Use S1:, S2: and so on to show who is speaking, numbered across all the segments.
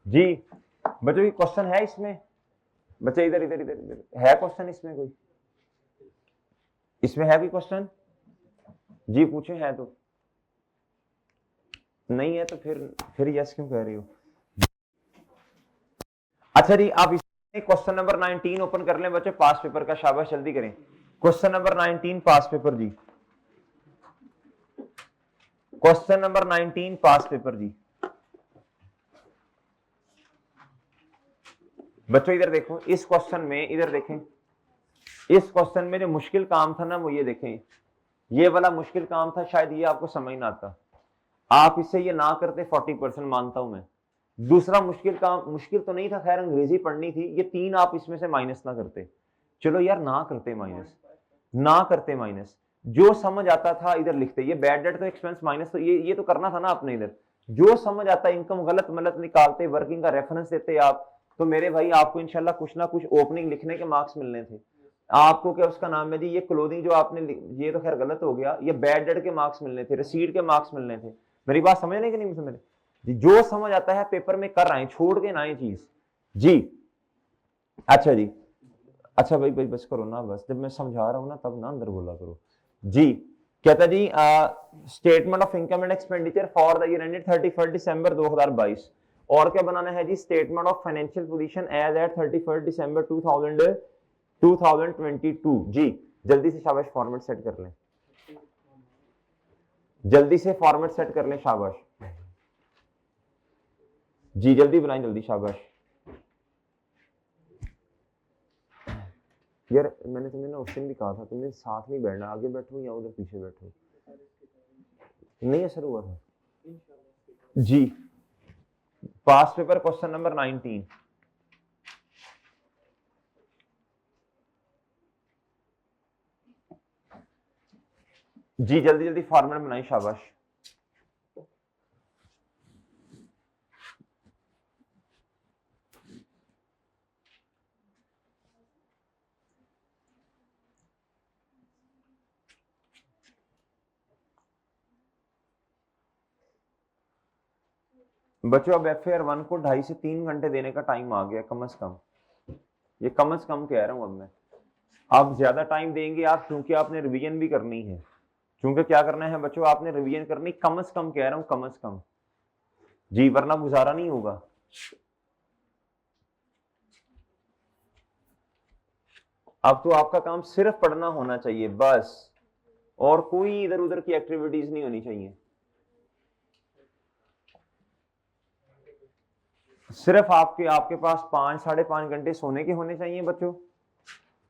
S1: जी बच्चों की क्वेश्चन है इसमें, बच्चे इधर इधर इधर इधर है क्वेश्चन इसमें कोई, इसमें है कोई क्वेश्चन? जी पूछे, है तो, नहीं है तो फिर यस क्यों कह रही हो? अच्छा जी, आप इसमें क्वेश्चन नंबर 19 ओपन कर लें बच्चे, पास पेपर का, शाबाश जल्दी करें। क्वेश्चन नंबर 19 पास पेपर जी, क्वेश्चन नंबर 19 पास पेपर जी। बच्चों इधर देखो, इस क्वेश्चन में इधर देखें, इस क्वेश्चन में जो मुश्किल काम था ना वो ये देखें, ये वाला मुश्किल काम था, शायद ये आपको समझ ना आता, आप इससे ये ना करते 40% मानता हूं मैं। दूसरा मुश्किल काम, मुश्किल तो नहीं था, खैर अंग्रेजी पढ़नी थी, ये 3 आप इसमें से माइनस ना करते, चलो यार ना करते माइनस, ना करते माइनस, जो समझ आता था इधर लिखते, ये बैड डेट तो एक्सपेंस माइनस तो ये तो करना था ना आपने इधर, जो समझ आता इनकम गलत मलत निकालते, वर्किंग का रेफरेंस देते आप, तो मेरे भाई आपको इंशाल्लाह कुछ ना कुछ ओपनिंग लिखने के मार्क्स मिलने थे। आपको क्या उसका नाम है जी, ये क्लोथिंग जो आपने, ये तो खैर गलत हो गया, ये बैड डेट के मार्क्स मिलने थे, रिसीट के मार्क्स मिलने थे। मेरी बात समझ नहीं कि नहीं समझ जी, जो समझ आता है पेपर में कर आए, छोड़ के ना ये चीज जी। अच्छा जी, अच्छा भाई भाई बस करो ना, बस जब मैं समझा रहा हूं ना तब ना अंदर बोला करो जी। कहता जी statement of income and expenditure for the year ended 31 December 2022, और क्या बनाना है जी, statement of financial position as at 31 December 2022 जी। जल्दी से शाबाश फॉर्मेट सेट कर लें, जल्दी से फॉर्मेट सेट कर लें, शाबाश जी, जल्दी बनाएं जल्दी, शाबाश। यार मैंने तुम्हें ना उस दिन भी कहा था, तुमने साथ में बैठना, आगे बैठो या उधर पीछे बैठो, नहीं असर हुआ था जी। पास्ट पेपर क्वेश्चन नंबर 19 जी, जल्दी जल्दी फॉर्मेट बनाई, शाबाश बच्चों। अब FAR 1 को 2.5 से 3 घंटे देने का टाइम आ गया कम से कम, ये कम से कम कह रहा हूं अब मैं। आप ज्यादा टाइम देंगे आप, क्योंकि आपने रिवीजन भी करनी है, क्योंकि क्या करना है बच्चों, आपने रिवीजन करनी, कम से कम कह रहा हूं, कम से कम जी, वरना गुजारा नहीं होगा। अब तो आपका काम सिर्फ पढ़ना होना चाहिए बस, और कोई इधर उधर की एक्टिविटीज नहीं होनी चाहिए, सिर्फ आपके आपके पास 5 साढ़े 5 घंटे सोने के होने चाहिए बच्चों,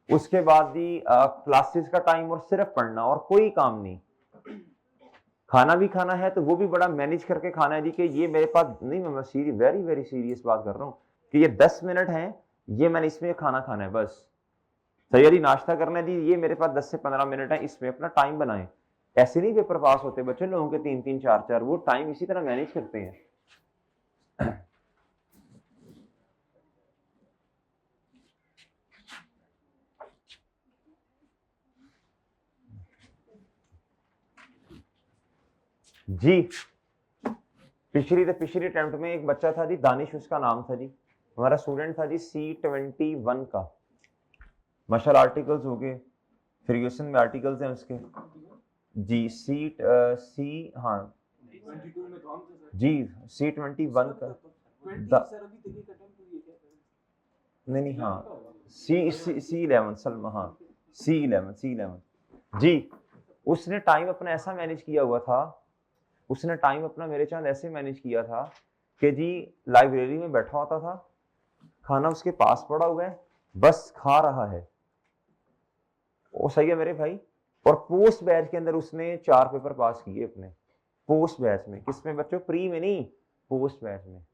S1: उसके बाद भी क्लासेस का टाइम, और सिर्फ पढ़ना और कोई काम नहीं। खाना भी खाना है तो वो भी बड़ा मैनेज करके खाना है जी, कि ये मेरे पास नहीं, मैं सीरियस, वेरी वेरी सीरियस बात कर रहा हूँ, कि ये 10 मिनट है, ये मैंने इसमें खाना खाना है बस, सही नाश्ता करना है जी, ये मेरे पास 10 से 15 मिनट है, इसमें अपना टाइम बनाएं। ऐसे नहीं पेपर पास होते बच्चों लोगों के 3 3 4 4, वो टाइम इसी तरह मैनेज करते हैं। जी पिछली अटेम्प्ट में एक बच्चा था जी, दानिश उसका नाम था जी, हमारा स्टूडेंट था जी, C21 का, माशाल्लाह आर्टिकल्स हो गए, फर्ग्यूसन में आर्टिकल्स हैं उसके जी, सी हाँ जी, C21 का नहीं नहीं हाँ, C11 सलमा, हाँ C11 जी। उसने टाइम अपना ऐसा मैनेज किया हुआ था, उसने टाइम अपना मेरे चांद ऐसे मैनेज किया था कि जी लाइब्रेरी में बैठा होता था, खाना उसके पास पड़ा हुआ है, बस खा रहा है, वो सही है मेरे भाई। और पोस्ट बैच के अंदर उसने 4 पेपर पास किए अपने, पोस्ट बैच में, किसमें बच्चों, प्री में नहीं, पोस्ट बैच में।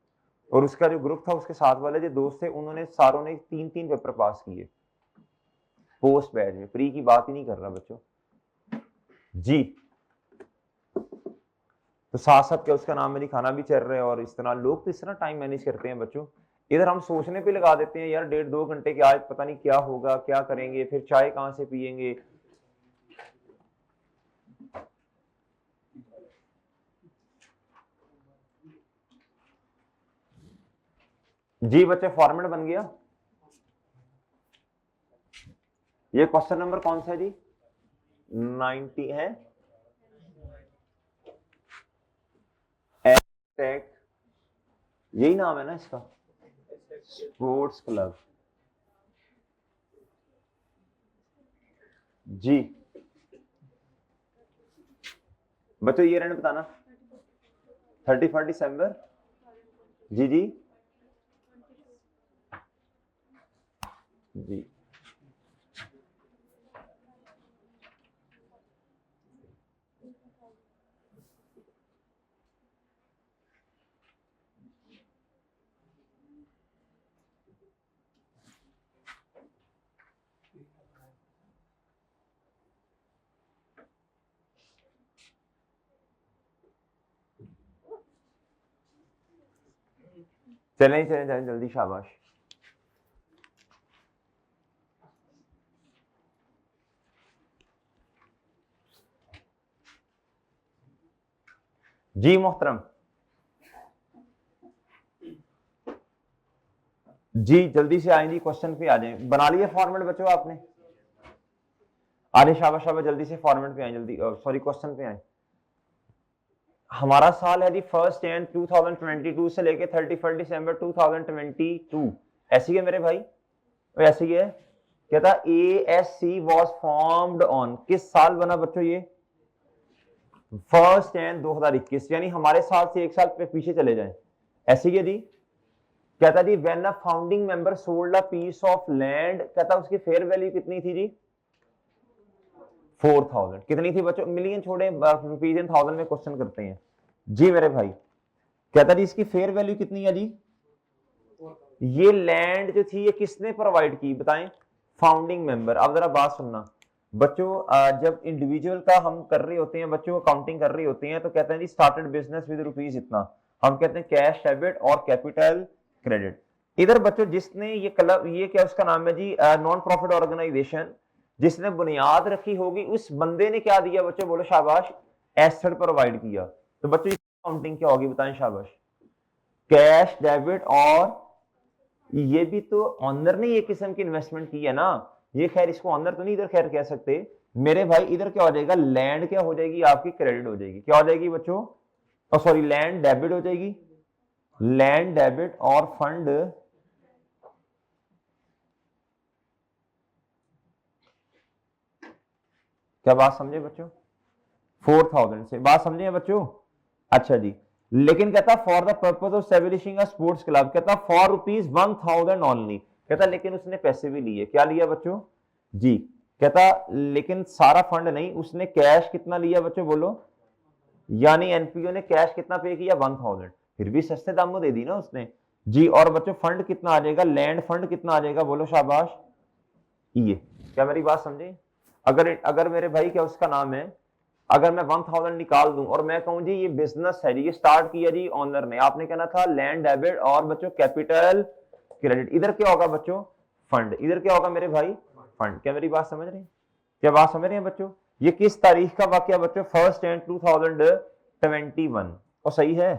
S1: और उसका जो ग्रुप था, उसके साथ वाले जो दोस्त थे, उन्होंने सारों ने 3 3 पेपर पास किए पोस्ट बैच में, प्री की बात ही नहीं कर रहा बच्चों जी। तो साथ साथ क्या उसका नाम है, खाना भी चल रहा है, और इस तरह लोग तो इस तरह टाइम मैनेज करते हैं बच्चों। इधर हम सोचने पे लगा देते हैं यार 1.5 2 घंटे के, आज पता नहीं क्या होगा, क्या करेंगे, फिर चाय कहां से पियेंगे। जी बच्चे फॉर्मेट बन गया। ये क्वेश्चन नंबर कौन सा है जी? 90 है। टेक, यही नाम है ना इसका, स्पोर्ट्स क्लब। जी बच्चों ये रन बताना। 31 दिसंबर। जी जी जी चलें चलें चलें जल्दी, शाबाश। जी मोहतरम, जी जल्दी से आए जी, क्वेश्चन पे आ जाए। बना लिए फॉर्मेट बच्चों आपने? अरे शाबाश शाबाश, जल्दी से फॉर्मेट पे आए, जल्दी सॉरी क्वेश्चन पे आए। हमारा साल है जी 1 जनवरी 2022 से लेके 31 दिसंबर 2022। ऐसी है मेरे भाई, तो ऐसी है। कहता ASC वॉज फॉर्म्ड ऑन, किस साल बना बच्चों ये? 1 जनवरी 2021, यानी हमारे साल से एक साल पे पीछे चले जाएं। ऐसी है जी। कहता जी when a founding member sold a piece of land, कहता उसकी फेयर वैल्यू कितनी थी जी? 4000। कितनी थी बच्चों? मिलियन छोड़े, रुपीज इन थाउजेंड में क्वेश्चन करते हैं जी मेरे भाई। कहता जी इसकी फेयर वैल्यू कितनी है जी? ये लैंड जो थी ये किसने प्रोवाइड की बताएं? Founding member. अब जरा बात सुनना बच्चों, जब इंडिविजुअल का हम कर रहे होते हैं बच्चों, अकाउंटिंग कर रही होती हैं, तो कहते हैं जी स्टार्टेड बिजनेस विद रुपीज इतना, हम कहते हैं कैश डेबिट और कैपिटल क्रेडिट। इधर बच्चों जिसने ये क्लब, ये क्या उसका नाम है जी, नॉन प्रॉफिट ऑर्गेनाइजेशन, जिसने बुनियाद रखी होगी उस बंदे ने क्या दिया बच्चों? बोलो शाबाश, एसेट प्रोवाइड किया। तो बच्चों अकाउंटिंग क्या होगी बताएं? शाबाश, कैश डेबिट। और ये भी तो ऑनर ने ये किस्म की इन्वेस्टमेंट की है ना, ये खैर इसको ऑनर तो नहीं इधर खैर कह सकते मेरे भाई। इधर क्या हो जाएगा? लैंड क्या हो जाएगी आपकी? क्रेडिट हो जाएगी। क्या हो जाएगी बच्चों? सॉरी, लैंड डेबिट हो जाएगी। लैंड डेबिट और फंड, क्या बात समझे बच्चों? 4000 से बात समझे बच्चों? अच्छा जी, लेकिन कहता for the purpose of establishing a sports club, कहता फॉर ₹1000 ओनली। कहता लेकिन उसने पैसे भी लिए। क्या लिया बच्चों? जी कहता लेकिन सारा फंड नहीं, उसने कैश कितना लिया बच्चों बोलो? यानी एनपीओ ने कैश कितना पे किया? 1000। फिर भी सस्ते दाम में दे दी ना उसने जी। और बच्चों फंड कितना आ जाएगा? लैंड फंड कितना आ जाएगा बोलो शाबाश? ये, क्या मेरी बात समझे? अगर अगर मेरे भाई क्या उसका नाम है, अगर मैं 1000 निकाल दूं और मैं कहूं जी ये बिजनेस है जी, ये स्टार्ट किया जी ऑनर ने, आपने कहना था लैंड डेबिट और बच्चों कैपिटल क्रेडिट। इधर क्या होगा बच्चों? फंड। इधर क्या होगा मेरे भाई? फंड। क्या मेरी बात समझ रहे हैं? क्या बात समझ रहे हैं बच्चों? ये किस तारीख का वाक्य बच्चों? 1 जनवरी 2021। और सही है।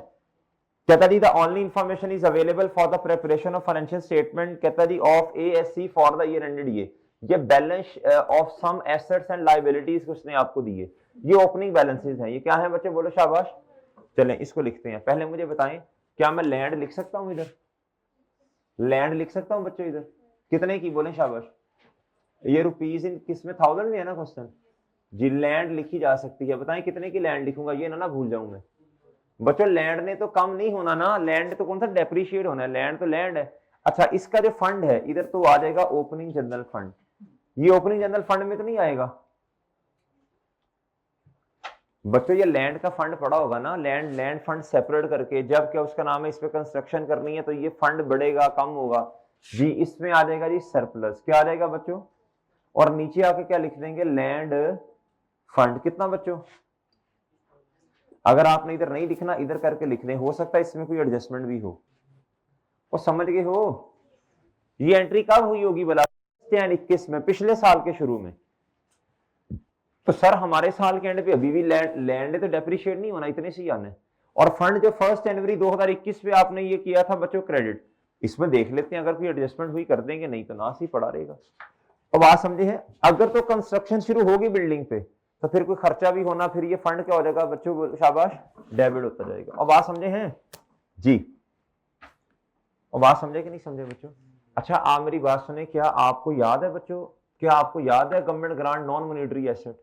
S1: कहता जी the only information is available for the preparation of financial statement, कहता जी of ASC for the year ended. ये balance of some assets and liabilities उसने आपको दिए। ये ओपनिंग बैलेंसेस हैं। ये क्या है बच्चे बोलो शाबाश? चलें इसको लिखते हैं। पहले मुझे बताएं, क्या मैं लैंड लिख सकता हूं इधर? लैंड लिख सकता हूं बच्चों इधर? कितने की बोले शाबाश? ये रुपीज इन किसमें? थाउजेंड में है ना क्वेश्चन जी। लैंड लिखी जा सकती है, बताएं कितने की लैंड लिखूंगा? ये ना भूल जाऊं मैं बच्चों। लैंड ने तो कम नहीं होना ना, लैंड तो कौन सा डेप्रीशिएट होना है, लैंड तो लैंड है। अच्छा इसका जो फंड है इधर तो आ जाएगा ओपनिंग जनरल फंड। ये ओपनिंग जनरल फंड में तो नहीं आएगा बच्चों? ये लैंड का फंड पड़ा होगा ना, लैंड फंड सेपरेट करके, जब क्या उसका नाम है इस पे कंस्ट्रक्शन करनी है तो ये फंड बढ़ेगा कम होगा जी। इसमें आ जाएगा जी सरप्लस। क्या आ जाएगा बच्चों? और नीचे आके क्या लिख देंगे? Land fund. कितना बच्चों? अगर आपने इधर नहीं लिखना इधर करके लिख दें, हो सकता है इसमें कोई एडजस्टमेंट भी हो। और समझ गए हो? ये एंट्री कब हुई होगी भला? 21 में, पिछले साल के शुरू में। तो सर हमारे साल के एंड पे अभी भी लैंड तो डेप्रिशिएट नहीं होना, इतने से ही आने। और फंड जो 1 जनवरी 2021 पे आपने ये किया था बच्चों क्रेडिट, इसमें देख लेते हैं, अगर कोई एडजस्टमेंट हुई कर देंगे, नहीं तो ना सी पड़ा रहेगा। और बात समझे है, अगर तो कंस्ट्रक्शन शुरू होगी बिल्डिंग पे तो फिर कोई खर्चा भी होना, फिर ये फंड क्या हो जाएगा बच्चों, शाबाश, डेबिट होता जाएगा। और बात समझे हैं जी, और बात समझे कि नहीं समझे बच्चों? अच्छा आप मेरी बात सुने, क्या आपको याद है बच्चों, क्या आपको याद है government grant non monetary asset,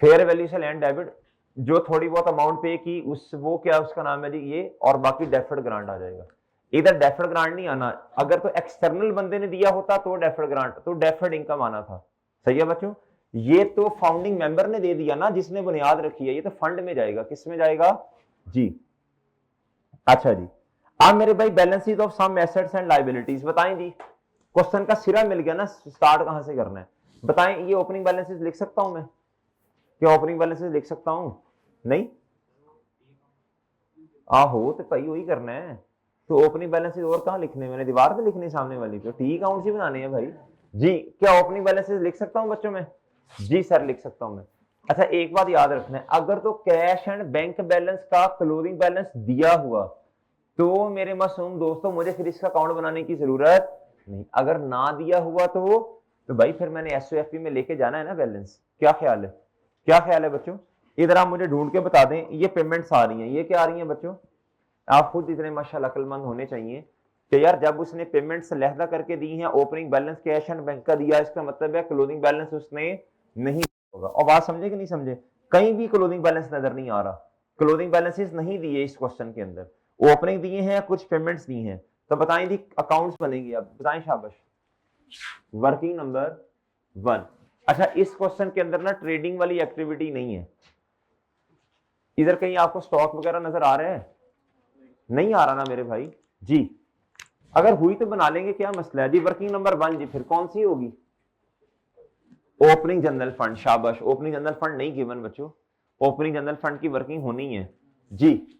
S1: fair value से लैंड डेबिट, जो थोड़ी बहुत अमाउंट पे की उस वो क्या उसका नाम है जी ये, और बाकी डेफर्ड ग्रांट आ जाएगा। इधर डेफर्ड ग्रांट नहीं आना, अगर तो एक्सटर्नल बंदे ने दिया होता तो डेफर्ड ग्रांट, तो डेफर्ड इनकम आना था। सही है बच्चों, ये तो फाउंडिंग मेंबर ने दे दिया ना, जिसने बुनियाद रखी है, ये तो फंड में जाएगा, किस में जाएगा जी। अच्छा जी, अब मेरे भाई balance sheet of some assets and liabilities बताएं जी, क्वेश्चन का सिरा मिल गया ना, स्टार्ट कहां से करना है बताएं। ये ओपनिंग बैलेंसेस लिख सकता हूं मैं, क्या ओपनिंग बैलेंसेस लिख सकता हूं? नहीं, आहो तो भाई वही करना है, तो ओपनिंग बैलेंसेस और कहां लिखने, मैंने दीवार पे लिखने सामने वाली पे, टी अकाउंट से बनाने हैं भाई जी। क्या ओपनिंग बैलेंसेस लिख सकता हूं बच्चों में? जी सर लिख सकता हूं मैं। अच्छा एक बात याद रखना है, अगर तो कैश एंड बैंक बैलेंस का क्लोजिंग बैलेंस दिया हुआ तो मेरे मासूम दोस्तों मुझे फिर इसका अकाउंट बनाने की जरूरत नहीं। अगर ना दिया हुआ तो भाई फिर मैंने एसओएफपी में लेके जाना है ना बैलेंस। क्या ख्याल है, क्या ख्याल है बच्चों? इधर आप मुझे ढूंढ के बता दें, ये पेमेंट्स आ रही हैं, ये क्या आ रही हैं बच्चों? आप खुद इतने माशाल्लाह अक्लमंद होने चाहिए कि यार जब उसने पेमेंट्स लहदा करके दी हैं, opening balance cash and bank का दिया, इसका मतलब है क्लोजिंग बैलेंस उसने नहीं होगा। और बात समझे कि नहीं समझे? कहीं भी क्लोजिंग बैलेंस नजर नहीं आ रहा, क्लोजिंग बैलेंसेस नहीं दिए इस क्वेश्चन के अंदर, ओपनिंग दिए हैं, कुछ पेमेंट्स दी हैं, तो बताएं जी अकाउंट्स बनेंगे, अब बताएं शाबाश। Working number 1। अच्छा इस क्वेश्चन के अंदर ना ट्रेडिंग वाली एक्टिविटी नहीं है, इधर कहीं आपको स्टॉक वगैरह नजर आ रहा है? नहीं आ रहा ना मेरे भाई जी, अगर हुई तो बना लेंगे, क्या मसला है जी। वर्किंग नंबर 1 जी, फिर कौन सी होगी? ओपनिंग जनरल फंड, शाबाश, ओपनिंग जनरल फंड नहीं गिवन बच्चों, ओपनिंग जनरल फंड की वर्किंग होनी है जी।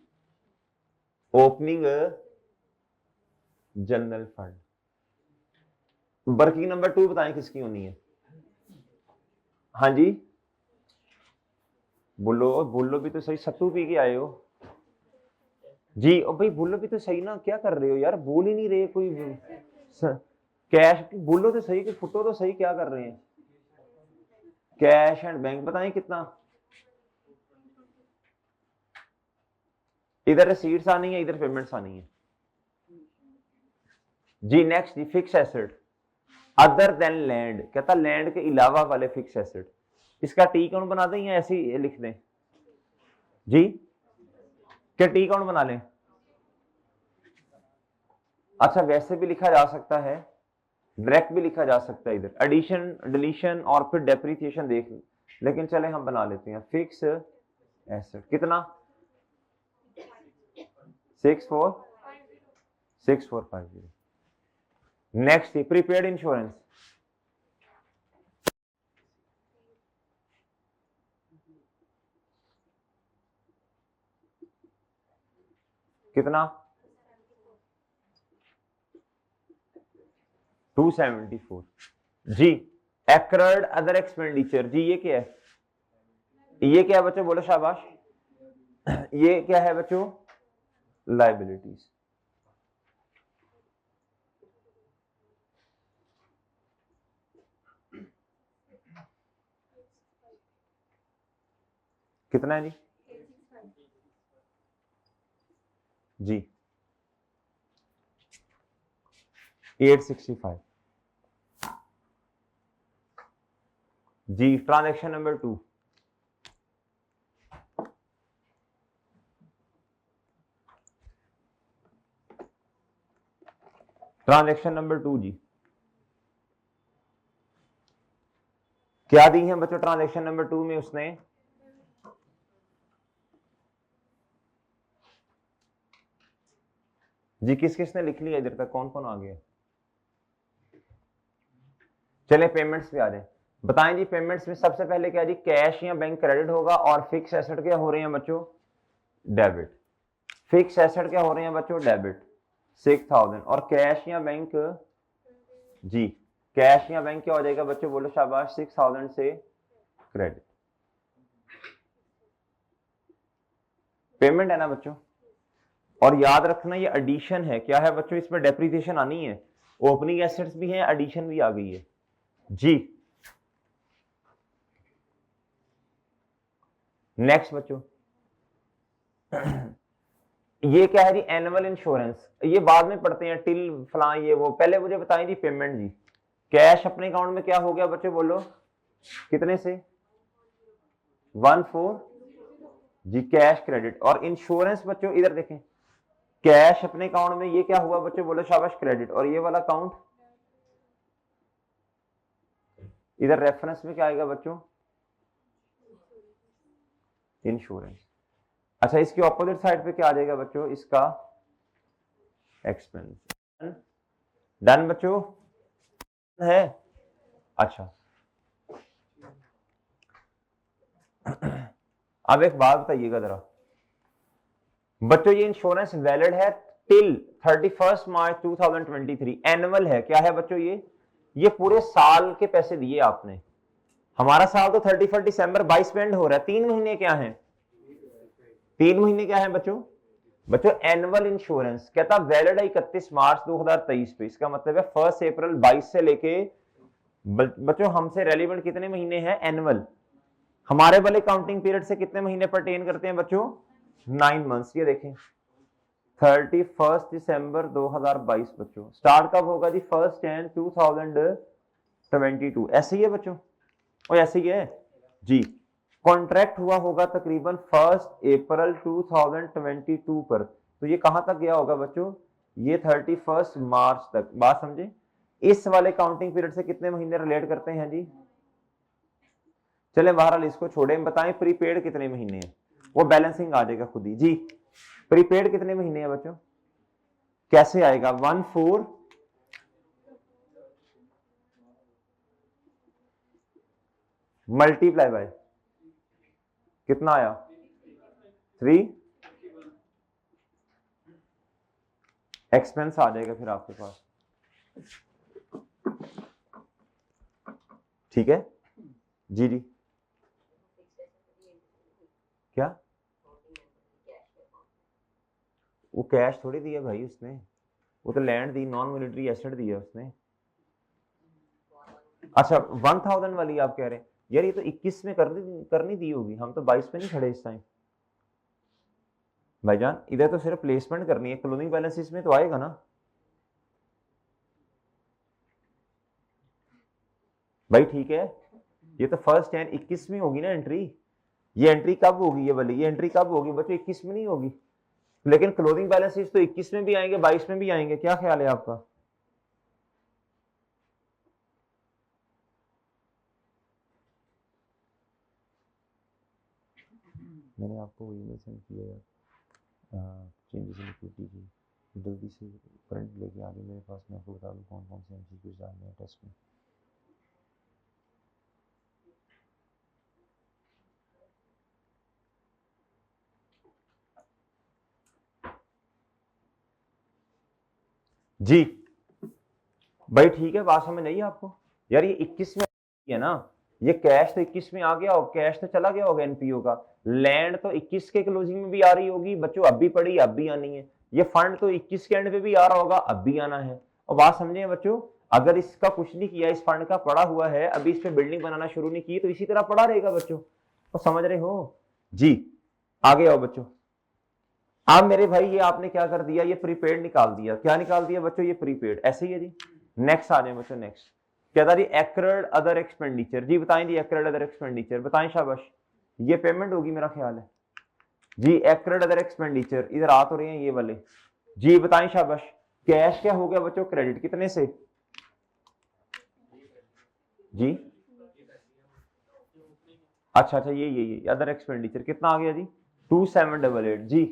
S1: Opening general fund, working number 2 बताएं किसकी होनी है? हाँ जी बोलो, बोलो भी तो सही, सत्तू पी के आए हो जी। और भाई बोलो भी तो सही ना, क्या कर रहे हो यार, बोल ही नहीं रहे कोई कैश बोलो तो सही, कि फुटो तो सही, क्या कर रहे हैं? कैश एंड बैंक बताएं कितना, इधर रिसीट्स आनी है, इधर पेमेंट्स आनी है जी। नेक्स्ट जी fix asset other than land, कहता लैंड के अलावा वाले फिक्स एसेट, इसका टी काउंट बना दें या ऐसे ही लिख दें जी? क्या टी काउंट बना लें? अच्छा वैसे भी लिखा जा सकता है, डायरेक्ट भी लिखा जा सकता है, इधर एडिशन डिलीशन और फिर डेप्रिसिएशन देख, लेकिन चले हम बना लेते हैं फिक्स एसेट कितना, 6450। नेक्स्ट प्रीपेड इंश्योरेंस कितना, 274 जी। एक्वर्ड अदर एक्सपेंडिचर जी, ये क्या है, ये क्या है बच्चों, बोलो शाबाश, ये क्या है बच्चों? लाइबिलिटीज। कितना है जी? जी 865 जी। ट्रांजैक्शन नंबर 2, ट्रांजैक्शन नंबर 2 जी, क्या दी है बच्चों ट्रांजैक्शन नंबर 2 में उसने? जी किस किसने लिख लिया इधर तक, कौन कौन आ गया? चले पेमेंट्स पे आ जाए, बताएं जी। पेमेंट्स में सबसे पहले क्या जी, कैश या बैंक क्रेडिट होगा, और फिक्स एसेट क्या हो रहे हैं बच्चों? डेबिट। फिक्स एसेट क्या हो रहे हैं बच्चों? डेबिट 6000, और कैश या बैंक जी, कैश या बैंक क्या हो जाएगा बच्चों, बोलो शाबाश, 6000 से क्रेडिट। पेमेंट है ना बच्चों, और याद रखना ये एडिशन है, क्या है बच्चों, इसमें डेप्रिसिएशन आनी है, ओपनिंग एसेट्स भी है, एडिशन भी आ गई है जी। नेक्स्ट बच्चों, ये क्या है जी, एनुअल इंश्योरेंस, ये बाद में पढ़ते हैं, टिल फला ये वो, पहले मुझे बताएं जी पेमेंट जी। कैश अपने अकाउंट में क्या हो गया बच्चों, बोलो कितने से, 14 जी कैश क्रेडिट। और इंश्योरेंस बच्चों इधर देखें, कैश अपने अकाउंट में ये क्या हुआ बच्चों, बोलो शाबाश क्रेडिट। और ये वाला अकाउंट इधर रेफरेंस में क्या आएगा बच्चों, इंश्योरेंस। अच्छा, इसकी ऑपोजिट साइड पे क्या आ जाएगा बच्चों, इसका एक्सपेंस। डन बच्चों है। अच्छा अब एक बात बताइएगा जरा बच्चों, ये इंश्योरेंस वैलिड है टिल 31 मार्च 2023, एनुअल है, क्या है बच्चों, ये पूरे साल के पैसे दिए आपने। हमारा साल तो 31 दिसंबर 22 में एंड हो रहा है, 3 महीने क्या है, 3 महीने क्या है बच्चों, बच्चों एनुअल इंश्योरेंस कहता वैलिड है 31 मार्च 2023 पे, इसका मतलब है 1 अप्रैल 22 से लेके बच्चों हमसे रेलिवेंट कितने महीने हैं, एनुअल। हमारे वाले काउंटिंग पीरियड से कितने महीने परटेन करते हैं बच्चों, 9 मंथ्स। ये देखें 31 दिसंबर 2022 बच्चों, स्टार्ट कब होगा जी, 1 जनवरी 2022, ऐसे ही है बच्चों, और ऐसे ही है जी। कॉन्ट्रैक्ट हुआ होगा तकरीबन 1 अप्रैल 2022 पर, तो ये कहां तक गया होगा बच्चों, ये 31 मार्च तक। बात समझे, इस वाले काउंटिंग पीरियड से कितने महीने रिलेट करते हैं जी। चले बहरहाल इसको छोड़े, बताएं प्रीपेड कितने महीने हैं, वो बैलेंसिंग आ जाएगा खुद ही जी। प्रीपेड कितने महीने हैं बच्चों, कैसे आएगा, 14 मल्टीप्लाई बाय कितना आया, 3 एक्सपेंस आ जाएगा फिर आपके पास, ठीक है जी जी। क्या, वो कैश थोड़ी दिया भाई उसने, वो तो लैंड दी, नॉन मिलिट्री एसेट दिया उसने। अच्छा 1000 वाली आप कह रहे हैं, यार ये तो 21 में करनी दी होगी, हम तो 22 में नहीं खड़े इस टाइम भाईजान, इधर तो सिर्फ प्लेसमेंट करनी है, क्लोजिंग बैलेंस इसमें तो आएगा ना। भाई ठीक है, ये तो 1 जनवरी 21 में होगी ना एंट्री, ये एंट्री कब होगी, ये वाली ये एंट्री कब होगी बच्चों, 21 में नहीं होगी, लेकिन क्लोजिंग बैलेंसेस तो 21 में भी आएंगे 22 में भी आएंगे, क्या ख्याल है आपका। मैंने आपको ईमेल सेंड किया है चेंजेस इन लिक्विडिटी की, जल्दी से करंट लेके आगे मेरे पास, मैं आपको बता दूं कौन कौन से एमसीक्यूज डालने हैं टेस्ट में। जी भाई ठीक है, बात समझ नहीं आपको, यार ये 21 में है ना, ये कैश तो 21 में आ गया हो, कैश तो चला गया होगा एनपीओ का, लैंड तो 21 के क्लोजिंग में भी आ रही होगी बच्चों, अब भी पड़ी अब भी आनी है, ये फंड तो 21 के एंड पे भी आ रहा होगा, अब भी आना है। और बात समझे बच्चों, अगर इसका कुछ नहीं किया, इस फंड का पड़ा हुआ है, अभी इस पे बिल्डिंग बनाना शुरू नहीं की, तो इसी तरह पड़ा रहेगा बच्चों, तो समझ रहे हो जी। आगे आओ बच्चों, अब मेरे भाई ये आपने क्या कर दिया, ये प्रीपेड निकाल दिया, क्या निकाल दिया बच्चों, ये प्रीपेड, ऐसे ही है जी। नेक्स्ट आ जाए बच्चों, नेक्स्ट क्या था जी, एक्रेड अदर एक्सपेंडिचर, जी बताएं जी, एक्रेड अदर एक्सपेंडिचर बताएं, शाबाश, ये पेमेंट होगी मेरा ख्याल है जी, एक्रेड अदर एक्सपेंडिचर, इधर आ तो रहे हैं ये वाले जी, बताएं शाबाश। कैश क्या हो गया बच्चों, क्रेडिट कितने से जी, अच्छा अच्छा ये अदर एक्सपेंडिचर कितना आ गया जी, 2788 जी।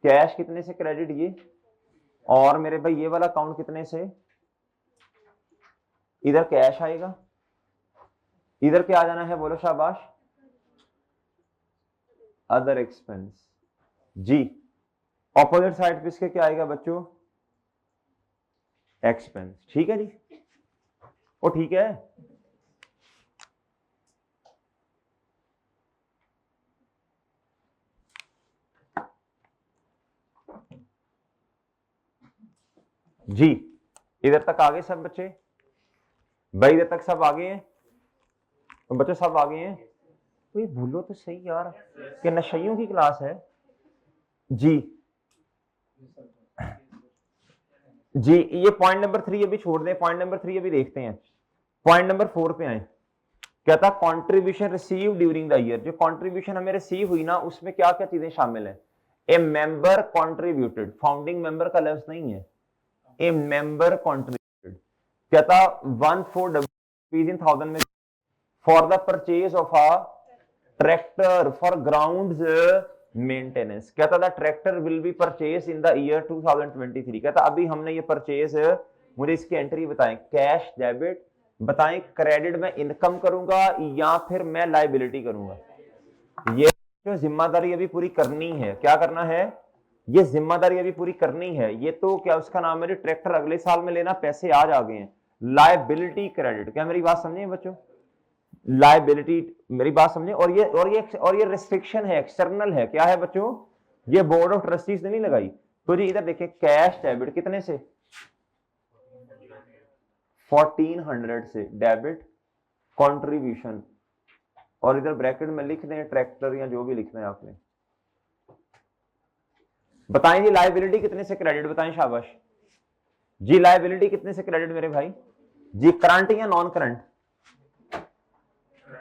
S1: कैश कितने से क्रेडिट ये, और मेरे भाई ये वाला अकाउंट कितने से, इधर कैश आएगा, इधर क्या आ जाना है, बोलो शाबाश, अदर एक्सपेंस जी। ऑपोजिट साइड पे इसके क्या आएगा बच्चों, एक्सपेंस, ठीक है जी, वो ठीक है। जी इधर तक आ गए सब बच्चे? भाई इधर तक सब आ गए हैं? तो बच्चों सब आ गए हैं? तो ये भूलो तो सही यार कि नशइयों की क्लास है। जी जी ये पॉइंट नंबर 3 अभी छोड़ दें, पॉइंट नंबर 3 अभी देखते हैं। पॉइंट नंबर 4 पे आए। क्या था? Contribution receive during the year. जो कंट्रीब्यूशन हमें रिसीव हुई ना उसमें क्या क्या चीजें शामिल है? ए मेंबर कंट्रीब्यूटेड, फाउंडिंग मेंबर का लफ्ज नहीं है, ए मेंबर कंट्रीब्यूटेड। क्या था? 1,400 में for the purchase of a tractor for ground maintenance. क्या था? Tractor will be purchase in the year 2023। क्या था? अभी हमने ये परचेज, मुझे इसकी एंट्री बताएं, कैश डेबिट बताएं, क्रेडिट में इनकम करूंगा या फिर मैं लाइबिलिटी करूंगा? ये जो जिम्मेदारी अभी पूरी करनी है, क्या करना है? ये जिम्मेदारी अभी पूरी करनी है। ये तो क्या उसका नाम है, ट्रैक्टर अगले साल में लेना, पैसे आज आ गए हैं, लाइबिलिटी क्रेडिट। क्या मेरी बात समझे बच्चों? लाइबिलिटी, मेरी बात समझे? और ये रिस्ट्रिक्शन है, एक्सटर्नल है। क्या है बच्चों? ये बोर्ड ऑफ ट्रस्टीज ने नहीं लगाई। तो जी इधर देखिए, कैश डेबिट कितने से? 1400 से डेबिट कंट्रीब्यूशन, और इधर ब्रैकेट में लिख दें ट्रैक्टर या जो भी लिखना है आपने। बताएं जी लाइबिलिटी कितने से क्रेडिट, बताएं शाबाश जी। लाइबिलिटी कितने से क्रेडिट मेरे भाई जी? करंट या नॉन करंट?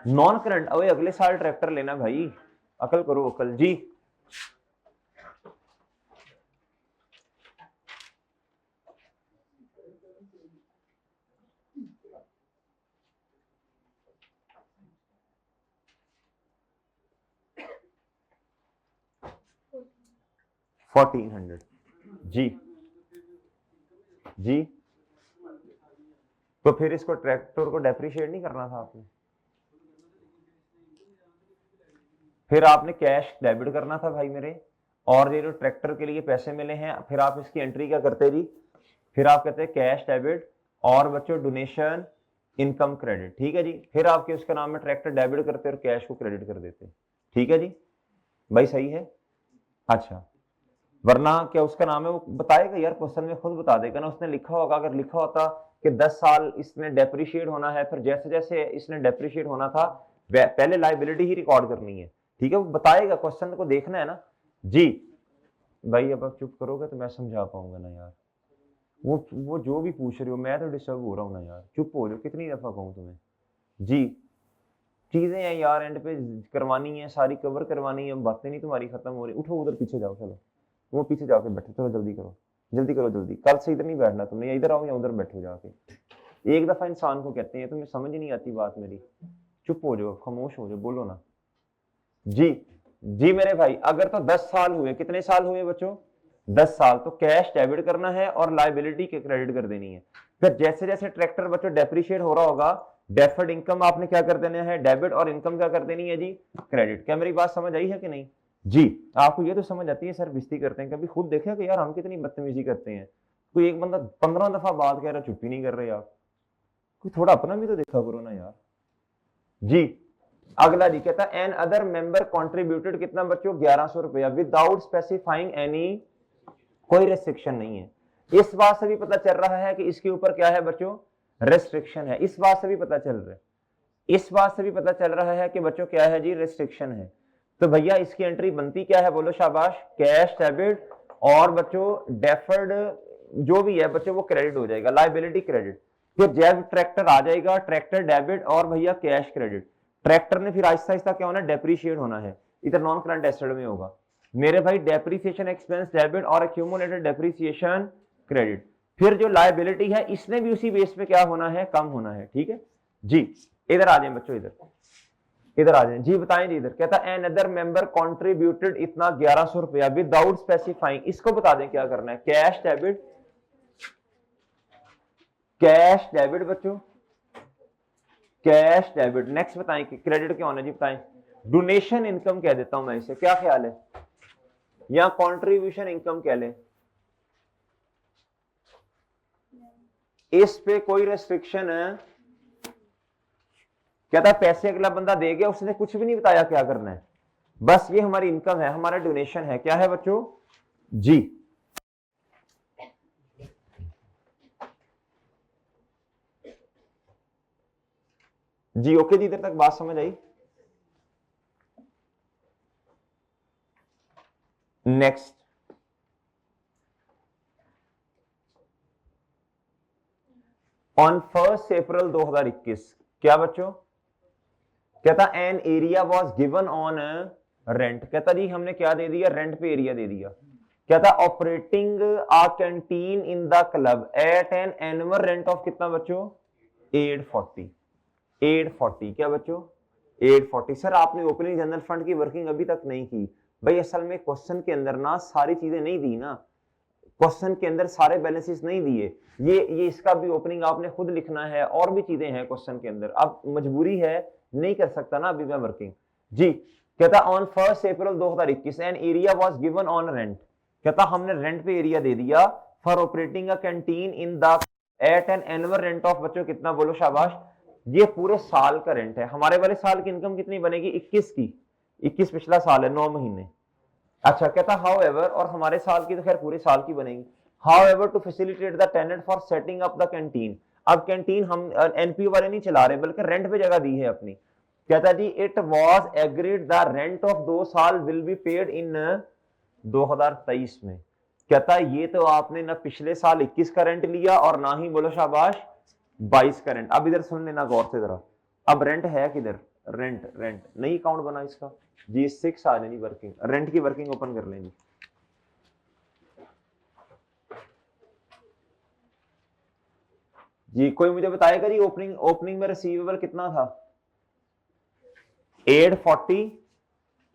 S1: Non current. अबे अगले साल ट्रैक्टर लेना भाई, अकल करो अकल जी। $1,400 जी जी। तो फिर इसको ट्रैक्टर को डेप्रिशिएट नहीं करना था आपने? फिर आपने कैश डेबिट करना था भाई मेरे, और ये जो ट्रैक्टर के लिए पैसे मिले हैं, फिर आप इसकी एंट्री क्या करते जी? फिर आप कहते हैं कैश डेबिट और बच्चों डोनेशन इनकम क्रेडिट। ठीक है जी। फिर आपके उसका नाम है ट्रैक्टर डेबिट करते और कैश को क्रेडिट कर देते। ठीक है जी भाई, सही है। अच्छा, वरना क्या उसका नाम है वो बताएगा यार, क्वेश्चन में खुद बता देगा ना, उसने लिखा होगा। अगर लिखा होता कि 10 साल इसने डेप्रिशिएट होना है, फिर जैसे जैसे इसने डेप्रिशिएट होना था पहले लाइबिलिटी ही रिकॉर्ड करनी है। ठीक है, वो बताएगा, क्वेश्चन को देखना है ना जी। भाई अब आप चुप करोगे तो मैं समझा पाऊंगा ना यार। वो जो भी पूछ रहे हो, मैं तो डिस्टर्ब हो रहा हूँ ना यार, चुप हो जाओ। कितनी दफा कहूँ तुम्हें जी? चीजें हैं यार, एंड पे करवानी है, सारी कवर करवानी है, बातें नहीं तुम्हारी खत्म हो रही। उठो उधर पीछे जाओ, चलो वो पीछे जाके बैठो, चलो जल्दी करो, जल्दी करो जल्दी। कल से इधर नहीं बैठना तुमने, या इधर आओ या उधर बैठो जाके। एक दफा इंसान को कहते हैं, तुम्हें समझ नहीं आती बात मेरी? चुप हो जाओ, खामोश हो जाओ, बोलो ना जी। जी मेरे भाई, अगर तो 10 साल हुए, कितने साल हुए बच्चों? 10 साल। तो कैश डेबिट करना है और लाइबिलिटी के क्रेडिट कर देनी है। फिर जैसे जैसे ट्रैक्टर बच्चों डेप्रिशिएट हो रहा होगा, डेफर्ड इनकम आपने क्या कर देना है? डेबिट, और इनकम क्या कर देनी है जी? क्रेडिट। क्या मेरी बात समझ आई है कि नहीं जी? आपको ये तो समझ आती है, सर बिस्ती करते हैं, कभी खुद देखा कि यार हम कितनी बदतमीजी करते हैं। कोई एक बंदा 15 दफा बात कह रहा, चुप्पी नहीं कर रहे आप। कोई थोड़ा अपना भी तो देखा करो ना यार जी। अगला जी कहता है एन अदर मेंबर कंट्रीब्यूटेड कितना बच्चों? 1100 रुपया, विदाउट स्पेसिफाइंग एनी, कोई रेस्ट्रिक्शन नहीं है। इस बात से भी पता चल रहा है कि इसके ऊपर क्या है बच्चों? रेस्ट्रिक्शन है। इस बात से भी पता चल रहा है, इस बात से भी पता चल रहा है कि बच्चों क्या है जी? रेस्ट्रिक्शन है। तो भैया इसकी एंट्री बनती क्या है? बोलो शाबाश। कैश डेबिट और बच्चों डेफर्ड जो भी है बच्चों वो क्रेडिट हो जाएगा, लाइबिलिटी क्रेडिट। फिर जब ट्रैक्टर आ जाएगा, ट्रैक्टर डेबिट और भैया कैश क्रेडिट। ट्रैक्टर ने फिर आहिस्ता आहिस्ता क्या होना? डेप्रिशिएट होना है, इधर नॉन करंट एसेट में होगा मेरे भाई। डेप्रिसिएशन एक्सपेंस डेबिट और एक्यूमुलेटेड डेप्रिसिएशन क्रेडिट। फिर जो लाइबिलिटी है इसने भी उसी बेस पे क्या होना है? कम होना है। ठीक है जी। इधर आ जाए बच्चों, इधर आ जाए जी। बताएं जी, इधर कहता है एन अदर मेंबर कंट्रीब्यूटेड इतना 1100 रुपया, विदाउट स्पेसिफाइंग। इसको बता दें क्या करना है? कैश डेबिट, कैश डेबिट बच्चों, कैश डेबिट। नेक्स्ट बताएं कि क्रेडिट क्या होना जी? बताएं। डोनेशन इनकम कह देता हूं मैं इसे, क्या ख्याल है? या कंट्रीब्यूशन इनकम कह लें, इस पे कोई रेस्ट्रिक्शन है? कहता है पैसे अगला बंदा दे गया, उसने कुछ भी नहीं बताया क्या करना है, बस ये हमारी इनकम है, हमारा डोनेशन है। क्या है बच्चों जी? जी ओके जी, इधर तक बात समझ आई। नेक्स्ट, ऑन 1 अप्रैल 2021, क्या बच्चों कहता, an area was given on rent, कहता जी हमने क्या दे दिया, रेंट पे एरिया दे दिया। कहता operating a canteen in the club at an annual rent of कितना बच्चों, 840। 840 क्या बच्चों, 840। सर आपने ओपनिंग जनरल फंड की वर्किंग अभी तक नहीं की। भाई असल में क्वेश्चन के अंदर ना सारी चीजें नहीं दी ना, क्वेश्चन के अंदर सारे बैलेंसेस नहीं दिए। ये इसका भी ओपनिंग आपने खुद लिखना है, और भी चीजें हैं क्वेश्चन के अंदर, अब मजबूरी है नहीं कर सकता ना अभी मैं वर्किंग। जी कहता on 1 April 2021 an area was given on rent, कहता हमने रेंट पे एरिया दे दिया for operating a canteen in the at an annual rent of, बच्चों कितना बोलो शाबाश, ये पूरे साल का रेंट है। हमारे वाले साल की इनकम कितनी बनेगी, 21 की, 21 पिछला साल है 9 महीने। अच्छा कहता हाउ एवर, और हमारे साल की तो खैर पूरे साल की बनेगी। However to facilitate the tenant for setting up the canteen, अब कैंटीन हम एनपीओ वाले नहीं चला रहे बल्कि रेंट पे जगह दी है अपनी। कहता जी it was agreed the rent of 2 साल विल बी पेड इन 2023 में। कहता ये तो आपने ना पिछले साल 21 का रेंट लिया और ना ही बोलो शाबाश 22 का रेंट। अब इधर सुन लेना गौर से जरा, अब रेंट है किधर, रेंट रेंट नहीं अकाउंट बना इसका जी, 6 आ जानी वर्किंग, रेंट की वर्किंग ओपन कर लेंगे। जी कोई मुझे बताएगा जी ओपनिंग ओपनिंग में रिसीवेबल कितना था, 840।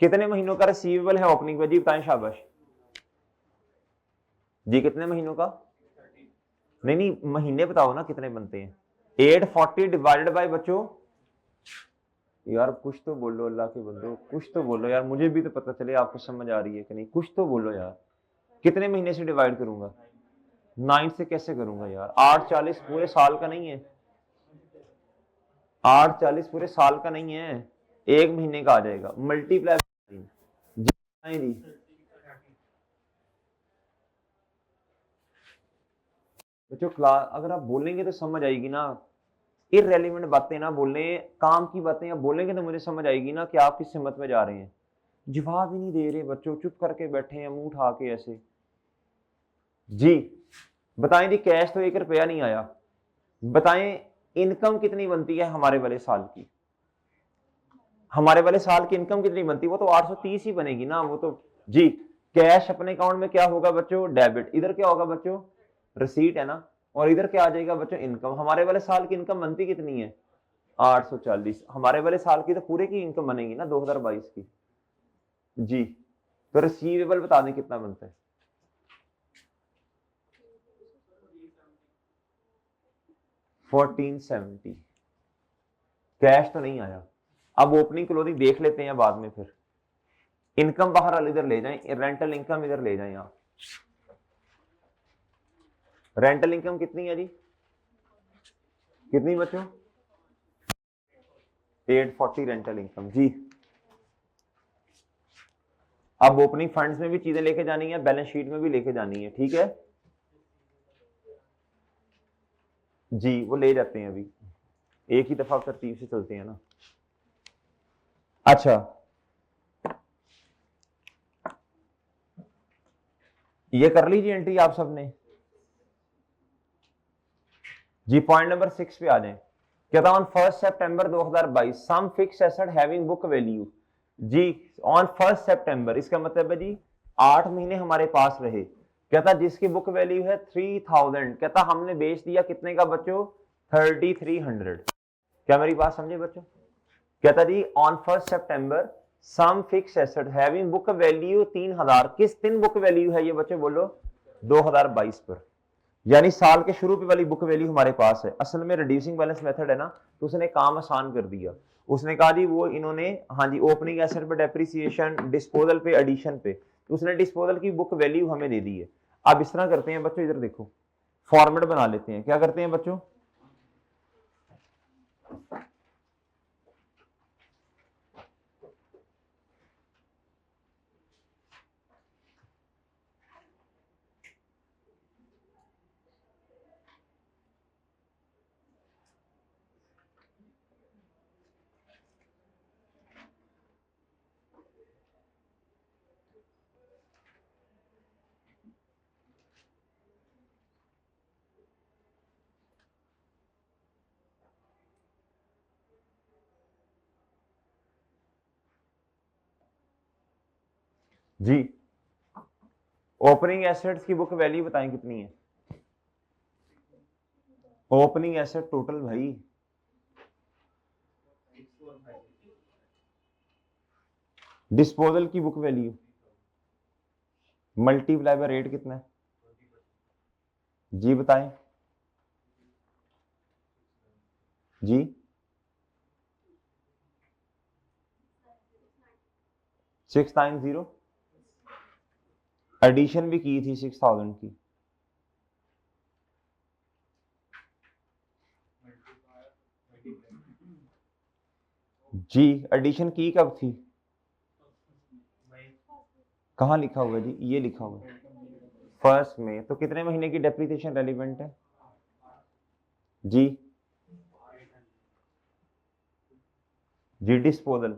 S1: कितने महीनों का रिसीवेबल है ओपनिंग में जी बताएं शाबाश, जी कितने महीनों का, नहीं नहीं महीने बताओ ना कितने बनते हैं, 840 डिवाइडेड बाय बच्चों, यार कुछ तो बोलो अल्लाह के बंदो, कुछ तो बोलो यार, मुझे भी तो पता चले आपको समझ आ रही है कि नहीं, कुछ तो बोलो यार, कितने महीने से डिवाइड करूंगा, 9 से कैसे करूंगा यार, 840 पूरे साल का नहीं है, 840 पूरे साल का नहीं है, एक महीने का आ जाएगा, मल्टीप्लाई जी। बच्चों क्लास अगर आप बोलेंगे तो समझ आएगी ना, इररेलेवेंट बातें ना बोलने, काम की बातें आप बोलेंगे तो मुझे समझ आएगी ना कि आप किस हिम्मत में जा रहे हैं। जवाब ही नहीं दे रहे बच्चों, चुप करके बैठे हैं मुंह उठा के ऐसे। जी बताएं जी, कैश तो 1 रुपया नहीं आया, बताएं इनकम कितनी बनती है हमारे वाले साल की, हमारे वाले साल की इनकम कितनी बनती है, वो तो 830 ही बनेगी ना वो तो। जी कैश अपने अकाउंट में क्या होगा बच्चों, डेबिट, इधर क्या होगा बच्चों, रिसीट है ना, और इधर क्या आ जाएगा बच्चों, इनकम। हमारे वाले साल की इनकम बनती कितनी है, 840। हमारे वाले साल की तो पूरे की इनकम बनेगी ना 2022 की। जी तो रिसीवेबल बता दें कितना बनता है, 1470। कैश तो नहीं आया, अब ओपनिंग क्लोजिंग देख लेते हैं बाद में, फिर इनकम बाहर इधर ले जाएं, रेंटल इनकम इधर ले जाएं आप। रेंटल इनकम कितनी है जी, कितनी बच्चों, 840 रेंटल इनकम जी। अब ओपनिंग फंड्स में भी चीजें लेके जानी है, बैलेंस शीट में भी लेके जानी है, ठीक है जी, वो ले जाते हैं अभी, एक ही दफा तरतीब से चलते हैं ना। अच्छा ये कर लीजिए एंट्री आप सबने जी, पॉइंट नंबर 6 पे आ जाए। कहता on 1 September 2022 some fix asset having book value, जी ऑन 1 सितंबर इसका मतलब है जी 8 महीने हमारे पास रहे। कहता जिसकी बुक वैल्यू है 3000, कहता हमने बेच दिया कितने का बच्चों, 3300। क्या मेरी बात समझे बच्चों, कहता जी on 1 September some fix asset having book value 3000, किस दिन बुक वैल्यू है ये बच्चों बोलो, 2022 पर, यानी साल के शुरू पे वाली बुक वैल्यू हमारे पास है। असल में रिड्यूसिंग बैलेंस मेथड है ना, तो उसने काम आसान कर दिया, उसने कहा जी वो इन्होंने, हाँ जी ओपनिंग एसेट पे डेप्रिसिएशन, डिस्पोजल पे एडिशन पे, तो उसने डिस्पोजल की बुक वैल्यू हमें दे दी है। अब इस तरह करते हैं बच्चों, इधर देखो फॉर्मेट बना लेते हैं, क्या करते हैं बच्चों, जी ओपनिंग एसेट्स की बुक वैल्यू बताएं कितनी है? ओपनिंग एसेट टोटल भाई, डिस्पोजल की book value multiply by rate कितना है? जी बताएं जी। 690। एडिशन भी की थी 6000 की। जी एडिशन की कब थी? कहाँ लिखा हुआ है जी? ये लिखा हुआ है फर्स्ट में। तो कितने महीने की डेप्रिसिएशन रेलिवेंट है जी? जी डिस्पोजल,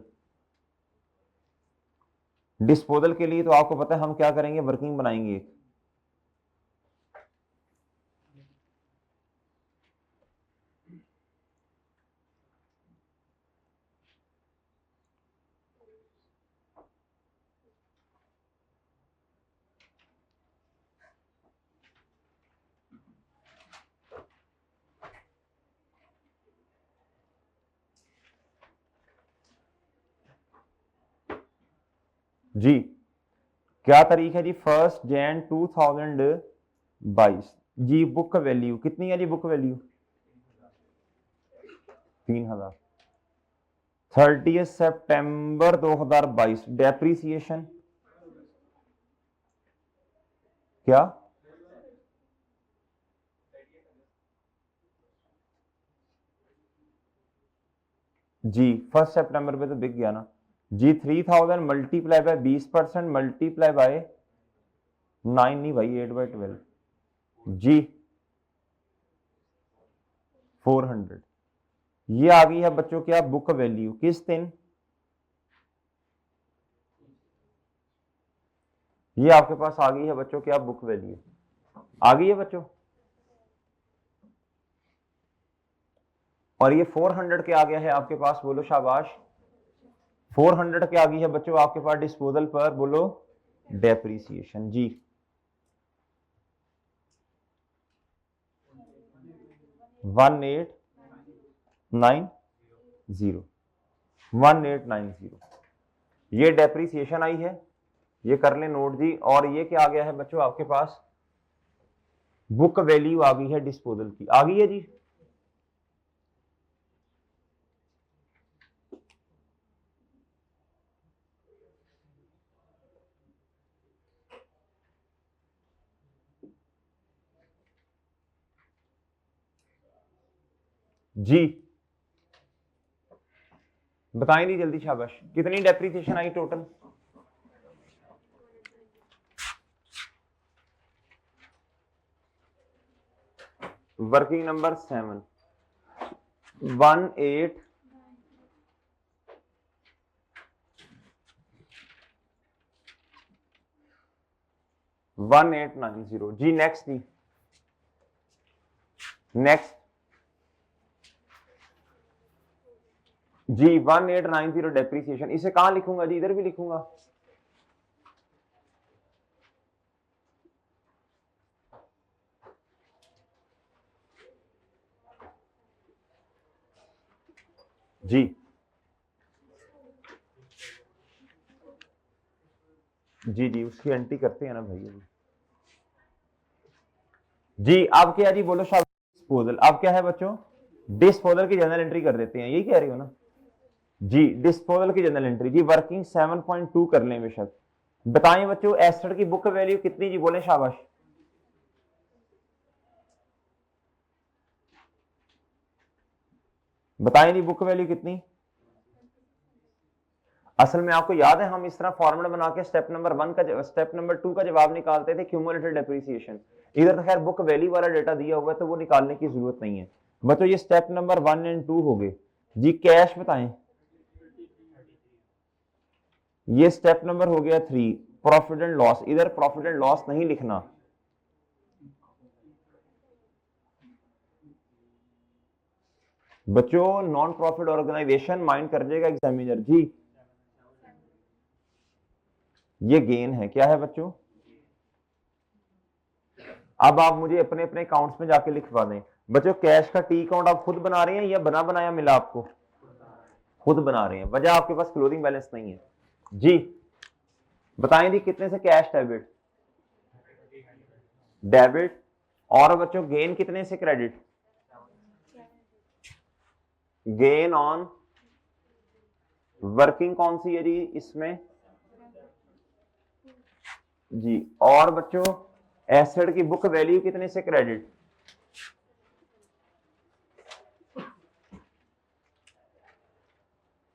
S1: डिस्पोजल के लिए तो आपको पता है हम क्या करेंगे, वर्किंग बनाएंगे एक। जी क्या तारीख है जी? 1 जनवरी 2022। जी बुक वैल्यू कितनी है जी? Book value 3000। 30 सितंबर 2022। डेप्रीसिएशन क्या? जी 1 सितंबर पे तो बिक गया ना जी। 3000 मल्टीप्लाई बाय 20% मल्टीप्लाई बाय 9 नहीं भाई, 8/12 जी 400। ये आ गई है बच्चों क्या? बुक वैल्यू किस दिन? ये आपके पास आ गई है बच्चों क्या? बुक वैल्यू आ गई है बच्चों। और ये 400 के आ गया है आपके पास, बोलो शाबाश। 400 के आ गई है बच्चों आपके पास डिस्पोजल पर, बोलो डेप्रीसिएशन जी। 1890 1890 ये डेप्रीसिएशन आई है, ये कर ले नोट जी। और ये क्या आ गया है बच्चों आपके पास? बुक वैल्यू आ गई है डिस्पोजल की, आ गई है जी। जी बताएं जी जल्दी शाबाश, कितनी डेप्रीसिएशन आई टोटल? वर्किंग नंबर 7 1890 जी। नेक्स्ट जी, नेक्स्ट जी 1890 डेप्रीसिएशन। इसे कहां लिखूंगा जी? इधर भी लिखूंगा। जी जी जी उसकी एंट्री करते हैं ना भाई अभी। जी अब क्या जी? बोलो शाबाश। डिस्पोजल अब क्या है बच्चों? डिस्पोजल की जनरल एंट्री कर देते हैं, यही कह रही हो ना जी? डिस्पोजल की जनरल एंट्री जी, वर्किंग 7.2 कर लें बेशक। बताएं बच्चों एसेट की बुक वैल्यू कितनी जी? बोले शाबाश। बताएं जी बुक वैल्यू कितनी? असल में आपको याद है हम इस तरह फॉर्मूला बना के स्टेप नंबर 1 का, स्टेप नंबर 2 का जवाब निकालते थे, क्यूमुलेटेड डेप्रिसिएशन। इधर तो खैर बुक वैल्यू वाला डेटा दिया हुआ है तो वो निकालने की जरूरत नहीं है बच्चों। ये स्टेप नंबर 1 एंड 2 हो गए जी। कैश बताएं, ये स्टेप नंबर हो गया 3। प्रॉफिट एंड लॉस, इधर प्रॉफिट एंड लॉस नहीं लिखना बच्चों, नॉन प्रॉफिट ऑर्गेनाइजेशन माइंड कर जाएगा एग्जामिनर जी। ये गेन है, क्या है बच्चों? अब आप मुझे अपने अपने अकाउंट्स में जाके लिखवा दें। बच्चों कैश का टी अकाउंट आप खुद बना रहे हैं या बना बनाया मिला आपको? खुद बना रहे हैं, वजह आपके पास क्लोजिंग बैलेंस नहीं है। जी बताएं जी, कितने से कैश डेबिट? डेबिट। और बच्चों गेन कितने से क्रेडिट? गेन ऑन वर्किंग कौन सी है जी इसमें? जी। और बच्चों एसेट की बुक वैल्यू कितने से क्रेडिट?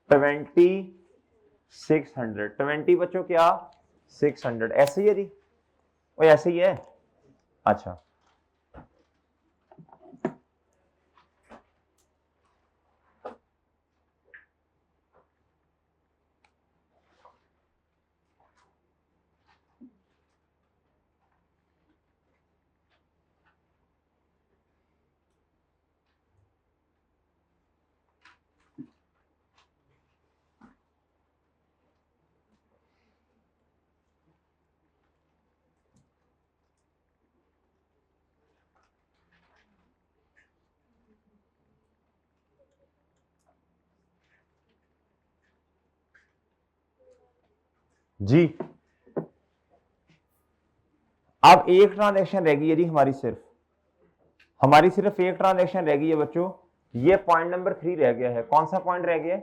S1: ट्वेंटी 600। 20 बच्चों क्या? 600। ऐसे ही है जी? वो ऐसे ही है। अच्छा जी। अब एक ट्रांजैक्शन रह गई है जी हमारी सिर्फ एक ट्रांजैक्शन रह गई है बच्चों। ये पॉइंट नंबर 3 रह गया है। कौन सा पॉइंट रह गया?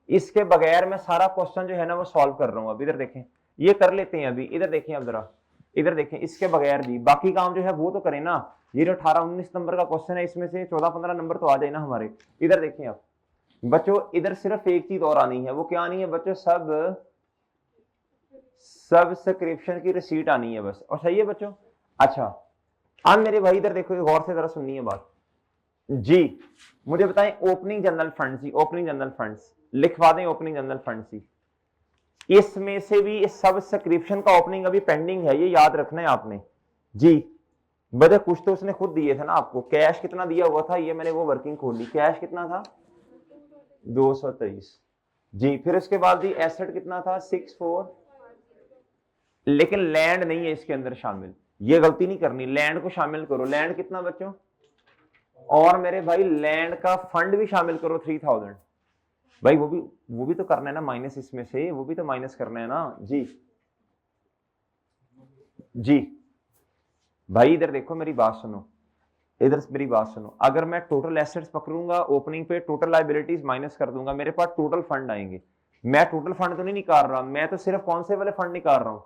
S1: इसके बगैर मैं सारा क्वेश्चन जो है ना वो सॉल्व कर रहा हूं। अब इधर देखें, ये कर लेते हैं अभी। इधर देखें, अब जरा इधर देखें, इसके बगैर जी बाकी काम जो है वो तो करें ना। ये जो 18-19 नंबर का क्वेश्चन है इसमें से 14-15 नंबर तो आ जाए ना हमारे। इधर देखें अब बच्चों, इधर सिर्फ एक चीज और आनी है। वो क्या आनी है बच्चों? सब्सक्रिप्शन की रिसीट आनी है बस। और सही है बच्चों? अच्छा अब मेरे भाई इधर देखो, गौर से जरा सुनिए बात जी। मुझे बताएं ओपनिंग जनरल फंड सी, ओपनिंग जनरल फंड्स लिखवा दें। ओपनिंग जनरल फंड सी, इसमें से भी इस सब्सक्रिप्शन का ओपनिंग अभी पेंडिंग है, ये याद रखना है आपने जी। बजट कुछ तो उसने खुद दिए थे ना आपको। कैश कितना दिया हुआ था, ये मैंने वो वर्किंग खोल ली। कैश कितना था? 223 जी। फिर उसके बाद जी एसेट कितना था? 64। लेकिन लैंड नहीं है इसके अंदर शामिल, ये गलती नहीं करनी। लैंड को शामिल करो। लैंड कितना बच्चों? और मेरे भाई लैंड का फंड भी शामिल करो 3000। भाई वो भी तो करना है ना माइनस, इसमें से वो भी तो माइनस करना है ना जी। जी भाई इधर देखो, मेरी बात सुनो, इधर मेरी बात सुनो। अगर मैं टोटल एसेट्स पकड़ूंगा ओपनिंग पे, टोटल लाइबिलिटीज माइनस कर दूंगा, मेरे पास टोटल फंड आएंगे। मैं टोटल फंड तो नहीं निकाल रहा, मैं तो सिर्फ कौन से वाले फंड निकाल रहा हूं?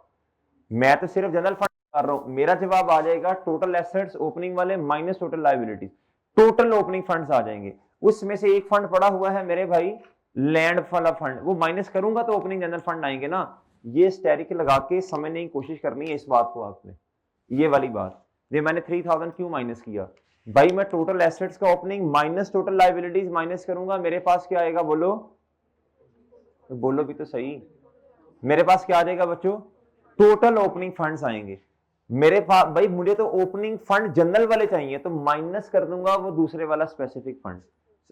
S1: मैं तो सिर्फ जनरल फंड निकाल रहा हूं। मेरा जवाब आ जाएगा टोटल एसेट्स ओपनिंग वाले minus total liabilities. Total opening funds आ जाएंगे। उसमें से एक फंड पड़ा हुआ है मेरे भाई लैंड वाला फंड, वो माइनस करूंगा तो ओपनिंग जनरल फंड आएंगे ना। ये स्टेरिक लगा के समझने की कोशिश करनी है इस बात को आपने, ये वाली बात। ये मैंने 3000 क्यों माइनस किया? भाई मैं टोटल एसेट्स का opening minus total liabilities minus करूंगा, मेरे पास क्या आएगा बोलो? तो बोलो भी तो सही, मेरे पास क्या आ जाएगा बच्चों? टोटल ओपनिंग फंड्स आएंगे मेरे पास। भाई मुझे तो ओपनिंग फंड जनरल वाले चाहिए, तो माइनस कर दूंगा वो दूसरे वाला स्पेसिफिक फंड।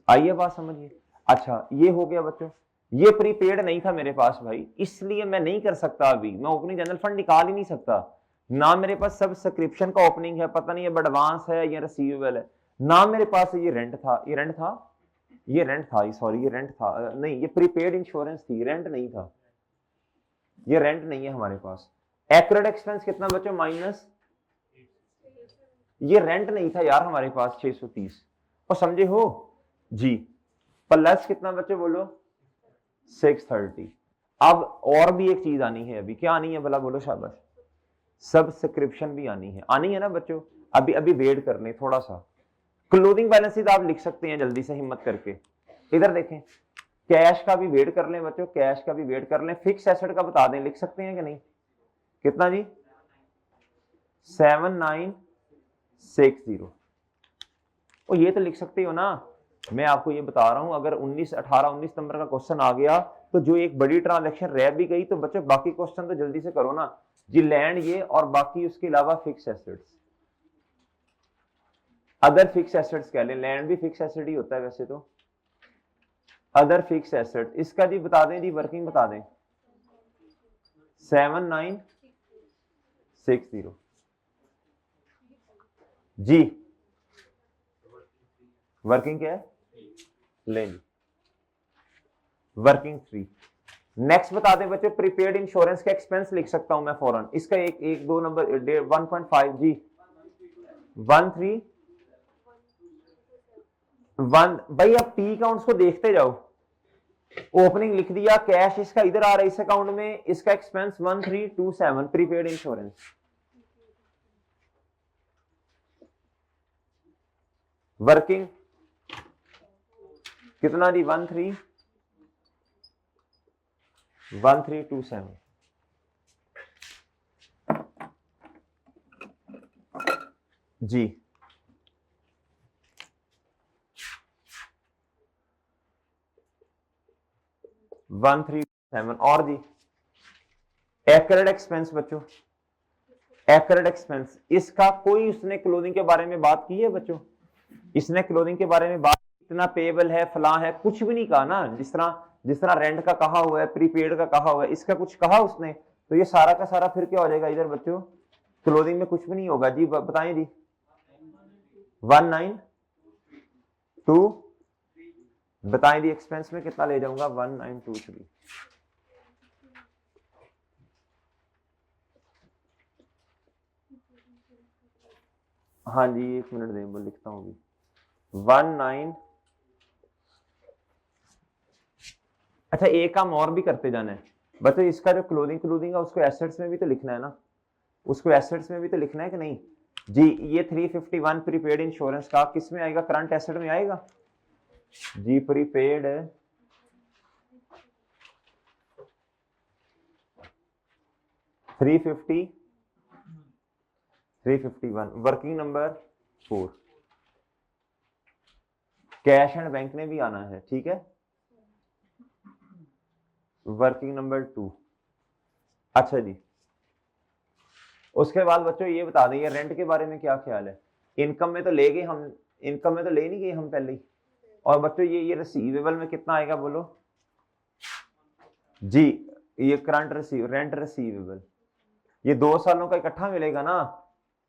S1: आइए बात समझिए। अच्छा ये हो गया बच्चों। ये प्रीपेड नहीं था मेरे पास भाई, इसलिए मैं नहीं कर सकता। अभी मैं ओपनिंग जनरल फंड निकाल ही नहीं सकता ना। मेरे पास सब्सक्रिप्शन का ओपनिंग है, पता नहीं है एडवांस है या रिसीवेबल है ना। मेरे पास ये रेंट था, ये रेंट था, ये रेंट था, सॉरी ये रेंट था नहीं, ये प्रीपेड इंश्योरेंस थी, रेंट नहीं था। ये रेंट नहीं है हमारे पास। एक्यूरेट एक्सपेंस कितना बच्चों? माइनस। ये रेंट नहीं था यार हमारे पास 630, और समझे हो जी। प्लस कितना बच्चों बोलो? 630। अब और भी एक चीज आनी है अभी, क्या आनी है भला बोलो? शाबाश। सब्सक्रिप्शन भी आनी है ना बच्चों। अभी अभी वेट कर लें थोड़ा सा। क्लोजिंग बैलेंसेस आप लिख सकते हैं जल्दी से हिम्मत करके। इधर देखें, कैश का भी वेट कर लें बच्चों, कैश का भी वेट कर लें। फिक्स एसेट का बता दें, लिख सकते हैं कि नहीं? कितना जी? 7960। और ये तो लिख सकते हो ना। मैं आपको ये बता रहा हूं, अगर 19 नंबर का क्वेश्चन आ गया तो जो एक बड़ी ट्रांजैक्शन रह भी गई, तो बच्चों बाकी क्वेश्चन तो जल्दी से करो ना जी। लैंड ये, और बाकी उसके अलावा fix assets, other fix assets कह लें। लैंड भी फिक्स एसेट ही होता है वैसे तो। अदर फिक्स एसेट, इसका जी बता दें जी, वर्किंग बता दें। 7960 जी। वर्किंग क्या है, ले ली, वर्किंग 3। नेक्स्ट बता दें बच्चों, प्रीपेड इंश्योरेंस का एक्सपेंस लिख सकता हूं मैं फौरन, इसका एक दो नंबर 1.5 जी 13 भाई अब पी काउंट्स को देखते जाओ। ओपनिंग लिख दिया, कैश इसका इधर आ रहा है इस अकाउंट में, इसका एक्सपेंस 1327 प्रीपेड इंश्योरेंस। वर्किंग कितना जी 1327 जी। 1327 और जी एक्रेड एक्सपेंस बच्चों, एक्रेड एक्सपेंस इसका कोई उसने क्लोथिंग के बारे में बात की है बच्चों? इसने क्लोथिंग के बारे में बात, इतना पेबल है फला है, कुछ भी नहीं कहा ना। जिस तरह रेंट का कहा हुआ है, प्रीपेड का कहा हुआ है, इसका कुछ कहा उसने? तो ये सारा का सारा फिर क्या हो जाएगा इधर बच्चों, क्लोथिंग में कुछ भी नहीं होगा जी। बताएं जी 1923 बताएं जी, एक्सपेंस में कितना ले जाऊंगा 1923। हाँ जी एक मिनट दें, वो लिखता हूँ अभी 19। अच्छा एक काम और भी करते जाना है बच्चों, इसका जो क्लोथिंग है उसको एसेट्स में भी तो लिखना है ना, उसको एसेट्स में भी तो लिखना है कि नहीं जी। ये 351 प्रीपेड इंश्योरेंस का किस में आएगा, करंट एसेट में आएगा जी। Prepaid 351 working number 4। Cash and bank ने भी आना है, ठीक है, वर्किंग नंबर 2। अच्छा जी उसके बाद बच्चों ये बता दें रेंट के बारे में क्या ख्याल है? इनकम में तो ले गए हम, इनकम में तो ले नहीं गए हम पहले ही। और बच्चों ये रिसीवेबल में कितना आएगा बोलो जी? ये करंट रेंट रिसीवेबल ये 2 सालों का इकट्ठा मिलेगा ना,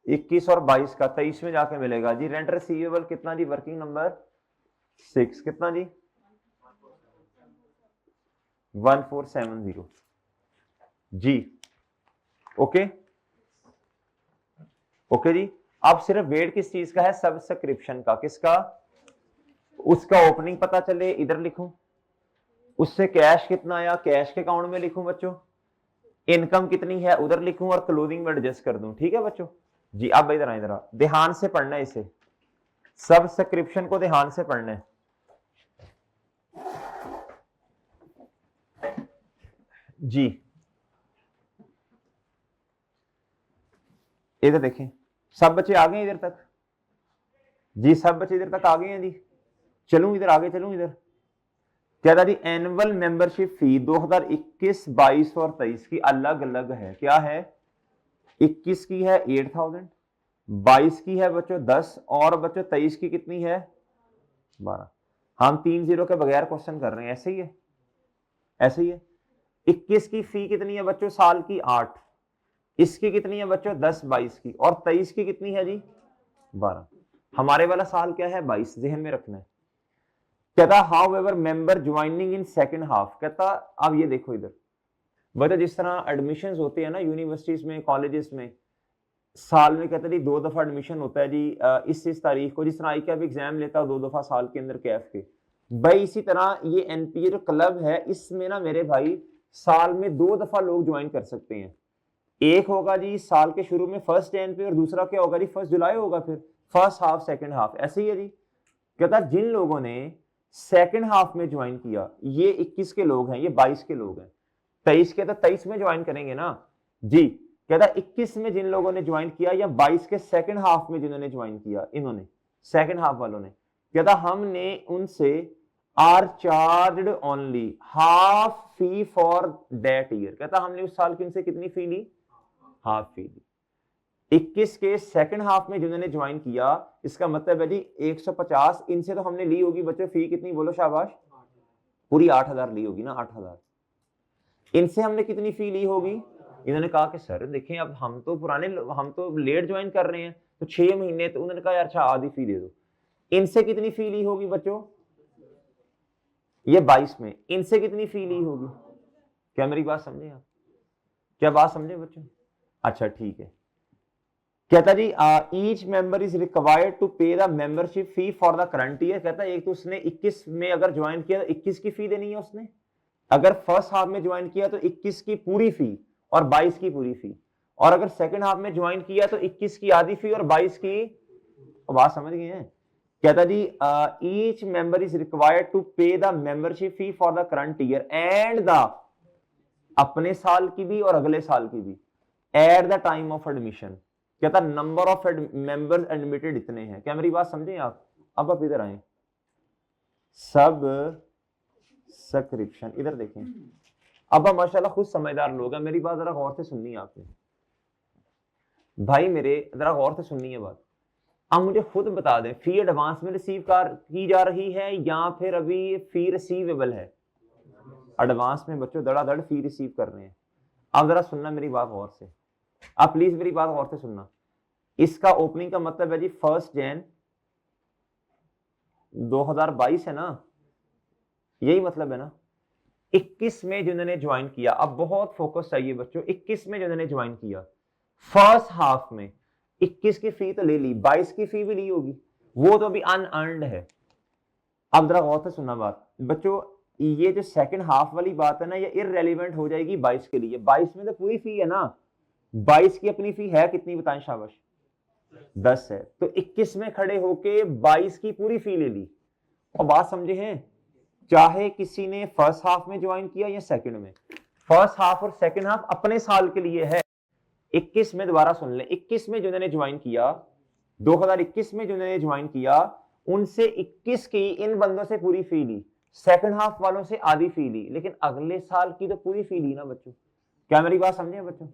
S1: 21 और 22 का 23 में जाके मिलेगा जी। रेंट रिसीवेबल कितना जी, वर्किंग नंबर 6 कितना जी 1470 जी। ओके ओके जी। अब सिर्फ वेट किस चीज का है, सब्सक्रिप्शन का। किसका? उसका ओपनिंग पता चले इधर लिखूं, उससे कैश कितना आया कैश के अकाउंट में लिखूं बच्चों, इनकम कितनी है उधर लिखूं और क्लोजिंग में एडजस्ट कर दूं, ठीक है बच्चों जी। अब इधर ध्यान से पढ़ना है इसे, सब्सक्रिप्शन को ध्यान से पढ़ना है जी। इधर देखें, सब बच्चे आ गए इधर तक जी, सब बच्चे इधर तक आ गए हैं जी। चलूं इधर आगे, चलूं इधर क्या था जी, एनुअल मेंबरशिप फी 2021, 22 और 23 की अलग अलग है। क्या है? 21 की है 8000, 22 की है बच्चों 10 और बच्चों 23 की कितनी है 12। हम 3 0 के बगैर क्वेश्चन कर रहे हैं, ऐसे ही है, ऐसे ही है। 21 की फी कितनी है बच्चों साल की 8, इसकी कितनी है बच्चों 10 22 की, और 23 की कितनी है जी 12। हमारे वाला साल क्या है 22, जहन में रखना है। कहता how ever member joining in second half, कहता अब ये देखो इधर बच्चों, जिस तरह एडमिशन होते हैं ना यूनिवर्सिटीज में कॉलेजेस में, साल में कहते जी 2 दफा एडमिशन होता है जी, इस तारीख को, जिस तरह आई कैफ एग्जाम लेता है 2 दफा साल के अंदर कैफ के भाई, इसी तरह ये एनपीए जो क्लब है इसमें ना मेरे भाई साल में 2 दफा लोग ज्वाइन कर सकते हैं। एक होगा जी साल के शुरू में 1 जनवरी पे, और दूसरा क्या होगा जी 1 जुलाई होगा, फिर फर्स्ट हाफ सेकंड हाफ, ऐसे ही है जी। कहता जिन लोगों ने सेकंड हाफ में ज्वाइन किया, ये 21 के लोग हैं, ये 22 के लोग हैं, 23 के तो 23 में ज्वाइन करेंगे ना जी। कहता 21 में जिन लोगों ने ज्वाइन किया या 22 के सेकंड हाफ में जिन्होंने ज्वाइन किया, इन्होंने सेकंड हाफ वालों ने, कहता हमने उनसे are charged only half fee for that year. कहता हमने उस साल की उनसे कितनी फी ली, हाफ फी ली। 21 के सेकंड हाफ में जिन्होंने ज्वाइन किया, इसका मतलब है जी 150, इनसे तो हमने ली होगी बच्चों फी कितनी बोलो शाबाश, पूरी 8000 ली होगी ना, 8000। इनसे हमने कितनी फी ली होगी इन्होंने कहा कि सर देखें अब हम तो लेट ज्वाइन कर रहे हैं तो 6 महीने, तो उन्होंने कहा यार अच्छा आधी फी दे दो। इनसे कितनी फी ली होगी बच्चों? ये 22 में इनसे कितनी फी ली होगी? क्या मेरी बात समझे आप? क्या बात समझे बच्चों? अच्छा ठीक है। कहता जी each member is required to pay the membership fee for the current year. कहता है एक तो उसने 21 में अगर ज्वाइन किया तो 21 की फी देनी है उसने, अगर फर्स्ट हाफ में ज्वाइन किया तो 21 की पूरी फी और 22 की पूरी फी, और अगर सेकंड हाफ में ज्वाइन किया तो 21 की आधी फी और 22 की। बात समझ गए हैं? कहता जी each member is required to pay the membership fee for the current year and the, अपने साल की भी और अगले साल की भी, at the time of admission. कहता नंबर ऑफ मेंबर्स एडमिटेड इतने हैं। क्या मेरी बात समझे आप? अब आप इधर आए, सब सब्सक्रिप्शन इधर देखें। अब आप माशाल्लाह खुद समझदार लोग हैं, मेरी बात जरा गौर से सुननी है आपने भाई, मेरे जरा गौर से सुननी है बात। अब मुझे खुद बता दें फी एडवांस में रिसीव की जा रही है या फिर अभी फी रिसीवेबल है? एडवांस में बच्चों धड़ाधड़ फी रिसीव कर रहे हैं। अब जरा सुनना मेरी बात गौर से, आप प्लीज मेरी बात गौर से सुनना। इसका ओपनिंग का मतलब है जी 1 जनवरी 2022 है ना, यही मतलब है ना। 21 में जिन्होंने ज्वाइन किया, अब बहुत फोकस चाहिए बच्चों, 21 में जिन्होंने ज्वाइन किया फर्स्ट हाफ में 21 की फी तो ले ली, 22 की फी भी ली होगी, वो तो अभी अनअर्न्ड है। अब जरा गौर से सुनना बात बच्चों, ये जो सेकंड हाफ वाली बात है ना, ये इररेलेवेंट हो जाएगी 22 के लिए। 22 में तो पूरी फी है ना, 22 की अपनी फी है कितनी बताएं शाबाश? 10 है, तो 21 में खड़े होके 22 की पूरी फी ले ली। और बात समझे हैं, चाहे किसी ने फर्स्ट हाफ में ज्वाइन किया या सेकंड में, फर्स्ट हाफ और सेकंड हाफ अपने साल के लिए है। 21 में दोबारा सुन ले, 21 में जिन्होंने ज्वाइन किया, 2021 में जिन्होंने ज्वाइन किया, उनसे 21 की इन बंदों से पूरी फी ली, सेकंड हाफ वालों से आधी फी ली, लेकिन अगले साल की तो पूरी फी ली ना बच्चों। क्या मेरी बात समझे बच्चों?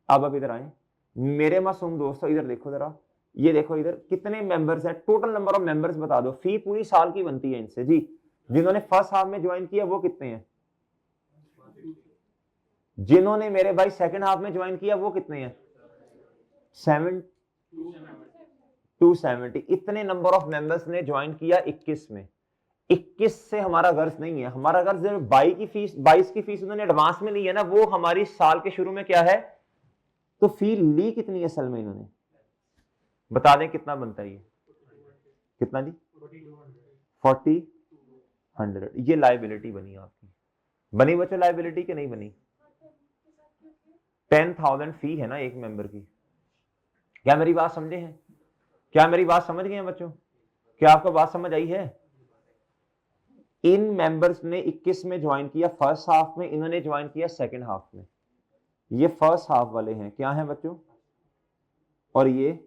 S1: अब इधर आए मेरे मासूम दोस्तों, इधर देखो जरा, ये देखो इधर कितने मेंबर्स हैं, टोटल नंबर ऑफ मेंबर्स बता दो, फी पूरी साल की बनती है इनसे जी। जिन्होंने फर्स्ट हाफ में ज्वाइन किया वो कितने हैं? जिन्होंने मेरे भाई सेकंड हाफ में ज्वाइन किया वो कितने हैं? 270। इतने नंबर ऑफ मेंबर्स ने ज्वाइन किया 21 में। 21 से हमारा गर्ज नहीं है, हमारा गर्ज 22 की फीस उन्होंने एडवांस में ली है ना, वो हमारी साल के शुरू में क्या है, तो फी ली कितनी है असल में इन्होंने, बता दें कितना बनता है ये? कितना जी? 40,100। ये लायबिलिटी बनी आपकी, बनी बच्चों लायबिलिटी की नहीं बनी? 10,000 फी है ना एक मेंबर की। क्या मेरी बात समझे हैं? क्या मेरी बात समझ गए हैं बच्चों? क्या आपको बात समझ आई है? इन मेंबर्स ने 21 में ज्वाइन किया फर्स्ट हाफ में, इन्होंने ज्वाइन किया सेकंड हाफ में। ये फर्स्ट हाफ वाले हैं, क्या हैं बच्चों? और ये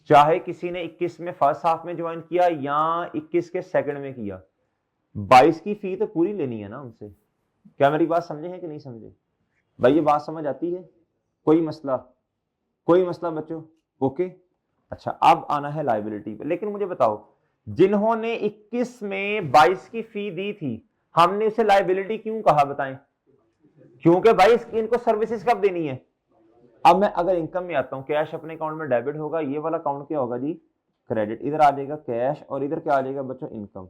S1: चाहे किसी ने 21 में फर्स्ट हाफ में ज्वाइन किया या 21 के सेकंड में किया, 22 की फी तो पूरी लेनी है ना उनसे। क्या मेरी बात समझे हैं कि नहीं समझे भाई? ये बात समझ आती है? कोई मसला? कोई मसला बच्चों? ओके। अच्छा अब आना है लायबिलिटी पे, लेकिन मुझे बताओ जिन्होंने 21 में 22 की फी दी थी, हमने उसे लायबिलिटी क्यों कहा बताएं? क्योंकि भाई इनको सर्विसेज कब देनी है। अब मैं अगर इनकम में आता हूं, कैश अपने अकाउंट में डेबिट होगा, ये वाला अकाउंट क्या होगा जी? क्रेडिट। इधर आ जाएगा कैश और इधर क्या आ जाएगा बच्चों? इनकम।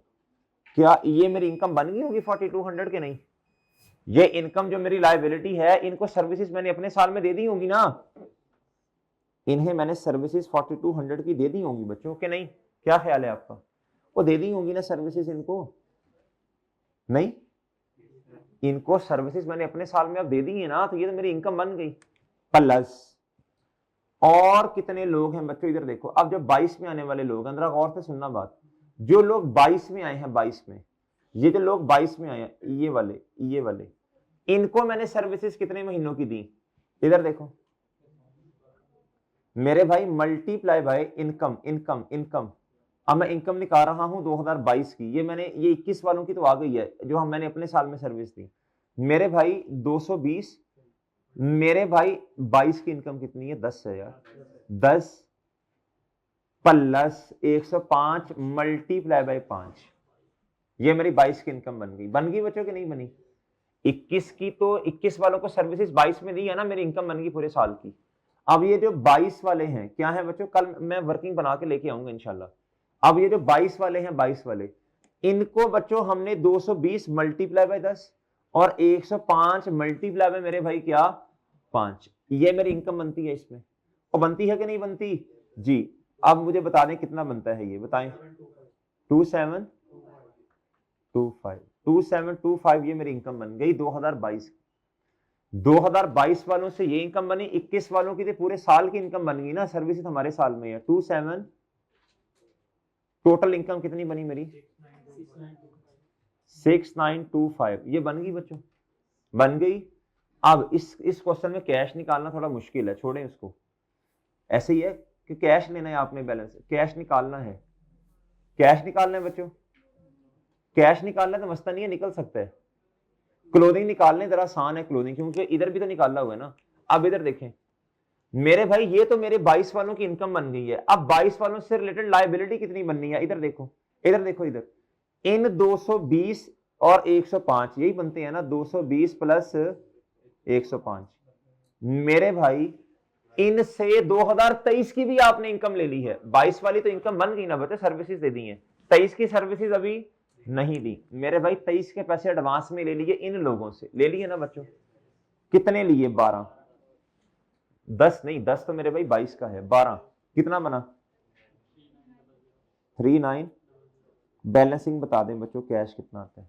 S1: क्या ये मेरी इनकम बन गई होगी 4200 के? नहीं, ये इनकम जो मेरी लायबिलिटी है, इनको सर्विसेज मैंने अपने साल में दे दी होगी ना, इन्हें मैंने सर्विसेज 4200 की दे दी होंगी बच्चों के नहीं? क्या ख्याल है आपका? वो दे दी होंगी ना सर्विसेज इनको? नहीं, इनको सर्विसेज मैंने अपने साल में अब दे दी है ना, तो ये तो मेरी इनकम बन गई। प्लस और कितने लोग हैं बच्चों, इधर देखो। अब जो 22 में आने वाले लोग हैं, जरा गौर से सुनना बात, जो लोग 22 में आए हैं, 22 में, ये जो लोग 22 में आए हैं, ये वाले इनको मैंने सर्विसेज कितने महीनों की दी? इधर देखो मेरे भाई, मल्टीप्लाई बाय इनकम। इनकम अब मैं इनकम निकाल रहा हूं 2022 की, ये 21 वालों की तो आ गई है जो मैंने अपने साल में सर्विस दी। मेरे भाई 220, मेरे भाई 22 की इनकम कितनी है? 10 है यार। 10 प्लस 105 मल्टीप्लाई बाय 5, ये मेरी 22 की इनकम बन गई। बन गई बच्चों की नहीं बनी? 21 की तो 21 वालों को सर्विसेज 22 में दी है ना, मेरी इनकम बन गई पूरे साल की। अब ये जो 22 वाले हैं क्या है बच्चों, कल मैं वर्किंग बना के लेके आऊंगा इंशाल्लाह। अब ये जो 22 वाले हैं, 22 वाले, इनको बच्चों हमने 220 मल्टीप्लाई बाय 10 और 105 मल्टीप्लाई बाय मेरे भाई क्या 5, ये मेरी इनकम बनती है इसमें। और बनती है कि नहीं बनती जी? अब मुझे बता दें कितना बनता है, ये बताएं। 2725 ये मेरी इनकम बन गई 2022। 2022 वालों से ये इनकम बनी, 21 वालों की तो पूरे साल की इनकम बन गई ना, सर्विसेज हमारे साल में है 27। टोटल इनकम कितनी बनी मेरी 6925, ये बन गई बच्चों, बन गई। अब इस क्वेश्चन में कैश निकालना थोड़ा मुश्किल है, छोड़ें उसको। ऐसे ही है कि कैश लेना है आपने, बैलेंस कैश निकालना है, कैश निकालना है बच्चों, कैश निकालना तो मसला नहीं है, निकल सकता है। क्लोथिंग निकालने जरा आसान है क्लोथिंग, क्योंकि इधर भी तो निकाला हुआ है ना। अब इधर देखें मेरे भाई, ये तो मेरे 22 वालों की इनकम बन गई है। अब 22 वालों से रिलेटेड लायबिलिटी कितनी बननी है, इधर देखो, इधर देखो, इधर इन 220 और 105 यही बनते हैं ना, 220 प्लस 105। मेरे भाई इनसे 2023 की भी आपने इनकम ले ली है, 22 वाली तो इनकम बन गई ना बच्चे, सर्विसेज दे दी हैं। 23 की सर्विसेज अभी नहीं दी मेरे भाई, 23 के पैसे एडवांस में ले लिए इन लोगों से, ले लिए ना बच्चों। कितने लिए 12, 10 नहीं, 10 तो मेरे भाई 22 का है, 12 कितना बना 39। बैलेंसिंग बता दें बच्चों, कैश कितना आता है,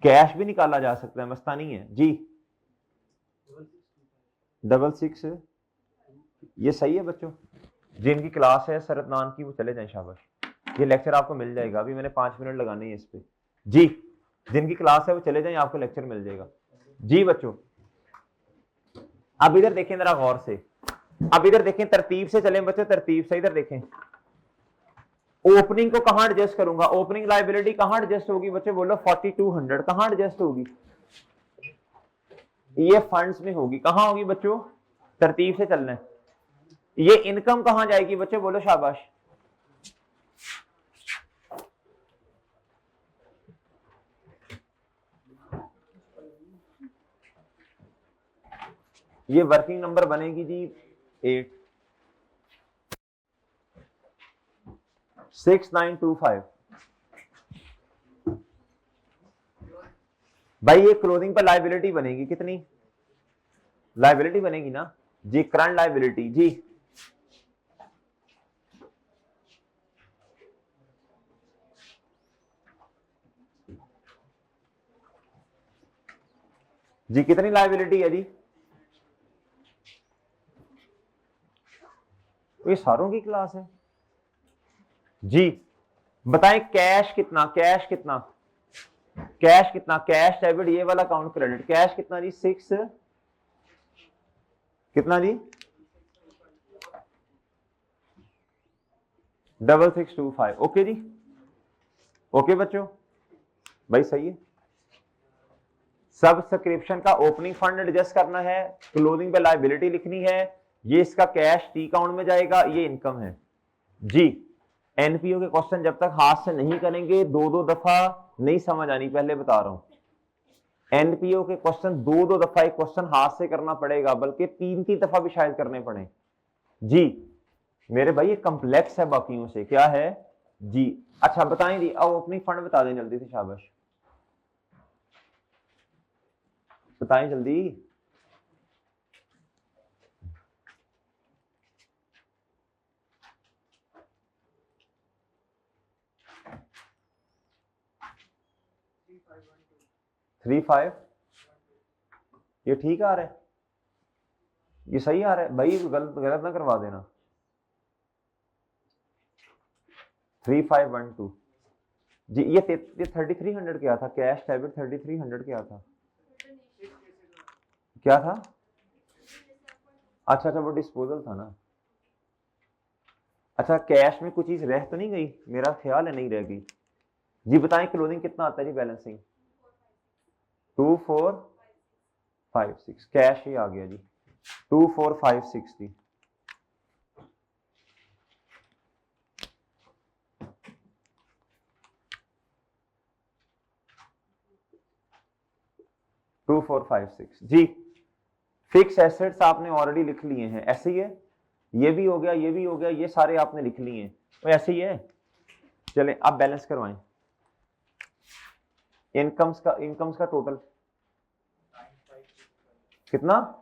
S1: कैश भी निकाला जा सकता है, मसला नहीं है जी। 66, ये सही है बच्चों। जिनकी क्लास है सरदनान की वो चले जाएं, शाबाश। ये लेक्चर आपको मिल जाएगा, अभी मैंने 5 मिनट लगाने हैं इस पे जी। जिनकी क्लास है वो चले जाएं, आपको लेक्चर मिल जाएगा जी बच्चों। अब इधर देखें जरा गौर से, अब इधर देखें, तरतीब से चलें बच्चों, तरतीब से इधर देखें। ओपनिंग को कहां एडजस्ट करूंगा, ओपनिंग लाइबिलिटी कहां एडजस्ट होगी बच्चों, बोलो 4200 कहां एडजस्ट होगी, ये फंड्स में होगी, कहां होगी बच्चों, तरतीब से चलना है। ये इनकम कहां जाएगी बच्चों, बोलो शाबाश, ये वर्किंग नंबर बनेगी जी 8 6925। भाई ये क्लोजिंग पर लाइबिलिटी बनेगी, कितनी लाइबिलिटी बनेगी ना जी, करंट लाइबिलिटी जी, जी कितनी लाइबिलिटी है जी, ये सारों की क्लास है जी। बताएं कैश कितना, कैश कितना, कैश कितना, कैश डेबिट ये वाला अकाउंट क्रेडिट, कैश कितना जी 6 कितना जी 6625। ओके जी, ओके बच्चों, भाई सही है। सब्सक्रिप्शन का ओपनिंग फंड एडजस्ट करना है, क्लोजिंग पे लायबिलिटी लिखनी है, ये इसका कैश टी अकाउंट में जाएगा, ये इनकम है जी। एनपीओ के क्वेश्चन जब तक हाथ से नहीं करेंगे दो दो दफा नहीं समझ आनी, पहले बता रहा हूं। एनपीओ के क्वेश्चन दो दो दफा एक क्वेश्चन हाथ से करना पड़ेगा, बल्कि तीन तीन दफा भी शायद करने पड़े जी। मेरे भाई ये कॉम्प्लेक्स है बाकियों से, क्या है जी। अच्छा बताएं जी, अब ओपनिंग फंड बता दें जल्दी से, शाबाश बताएं जल्दी। थ्री फाइव, ये ठीक आ रहा है, ये सही आ रहा है भाई, गलत गलत ना करवा देना। 3512 जी, ये 3300 क्या था, कैश डेबिट 3300 क्या था, क्या था, अच्छा अच्छा वो डिस्पोजल था ना। अच्छा कैश में कुछ चीज रह तो नहीं गई, मेरा ख्याल है नहीं रह गई जी। बताएं क्लोजिंग कितना आता है जी, बैलेंसिंग 2456, कैश ही आ गया जी 2456 थी। 2456 जी। फिक्स एसेट्स आपने ऑलरेडी लिख लिए हैं, ऐसे ही है, ये भी हो गया, ये भी हो गया, ये सारे आपने लिख लिए हैं, तो ऐसे ही है। चलें अब बैलेंस करवाएं। इनकम्स का टोटल कितना?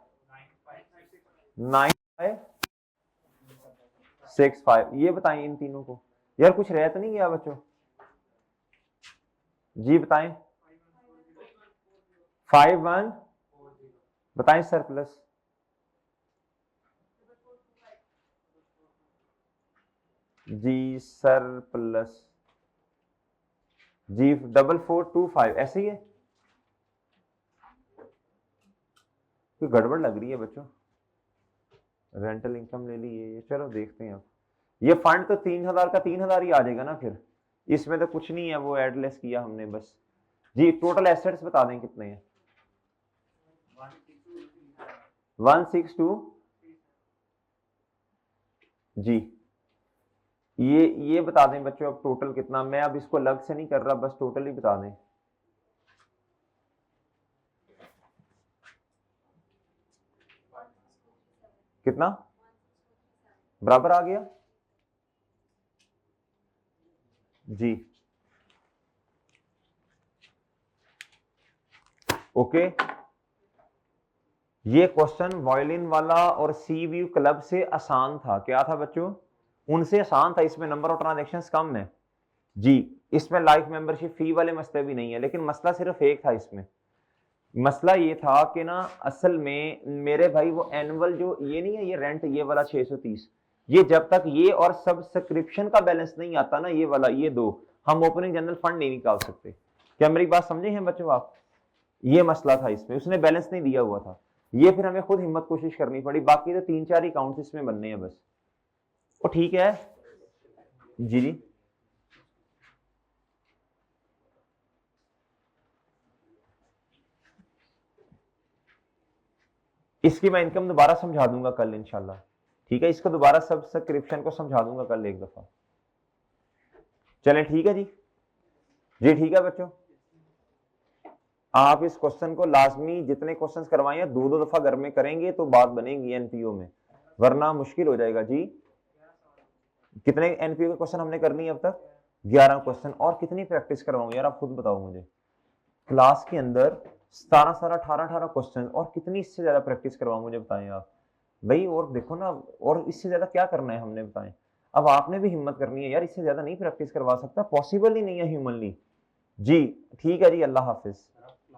S1: 9565। ये बताएं इन तीनों को। यार कुछ रह तो नहीं गया बच्चों? जी बताएं। 51 बताएं सरप्लस। जी सरप्लस जी 4425 ऐसे ही है। कोई गड़बड़ लग रही है बच्चों। रेंटल इनकम ले ली ये, चलो देखते हैं अब। ये फंड तो 3000 का 3000 ही आ जाएगा ना फिर, इसमें तो कुछ नहीं है, वो एडलेस किया हमने बस। जी टोटल एसेट्स बता दें कितने हैं? 162 जी। ये बता दें बच्चों अब टोटल कितना। मैं अब इसको अलग से नहीं कर रहा, बस टोटल ही बता दें। कितना बराबर आ गया जी? ओके। ये क्वेश्चन वायलिन वाला और सी व्यू क्लब से आसान था। क्या था बच्चों? उनसे आसान था। इसमें नंबर ऑफ ट्रांजैक्शंस कम है जी। इसमें लाइफ मेंबरशिप फी वाले मसले भी नहीं है, लेकिन मसला सिर्फ एक था इसमें। मसला ये था कि ना असल में मेरे भाई वो एनुअल जो ये नहीं है, ये रेंट ये वाला 630, ये जब तक ये और सब्सक्रिप्शन का बैलेंस नहीं आता ना, ये वाला ये दो, हम ओपनिंग जनरल फंड नहीं निकाल सकते। क्या मेरी बात समझे हैं बच्चों आप? ये मसला था इसमें, उसने बैलेंस नहीं दिया हुआ था। ये फिर हमें खुद हिम्मत कोशिश करनी पड़ी। बाकी तो 3-4 अकाउंट्स इसमें बनने हैं बस। वो ठीक है जी जी। इसकी मैं इनकम दोबारा समझा दूंगा कल इंशाल्लाह, ठीक है? इसको दोबारा सब्सक्रिप्शन को समझा दूंगा कल एक दफा। चलें ठीक है जी। जी ठीक है बच्चों, आप इस क्वेश्चन को लाजमी जितने क्वेश्चंस करवाए हैं 2-2 दफा घर में करेंगे तो बात बनेगी एनपीओ में, वरना मुश्किल हो जाएगा जी। कितने एनपीओ के क्वेश्चन हमने करनी है अब तक? 11 क्वेश्चन। और कितनी प्रैक्टिस करवाऊं यार, आप खुद बताओ मुझे। क्लास के अंदर 17 18 क्वेश्चन, और कितनी इससे ज्यादा प्रैक्टिस करवाऊं मुझे बताएं आप भाई। और देखो ना, और इससे ज्यादा क्या करना है हमने बताएं। अब आपने भी हिम्मत करनी है यार, इससे ज्यादा नहीं प्रैक्टिस करवा सकता, पॉसिबल ही नहीं है ह्यूमनली। जी ठीक है जी, अल्लाह हाफिज।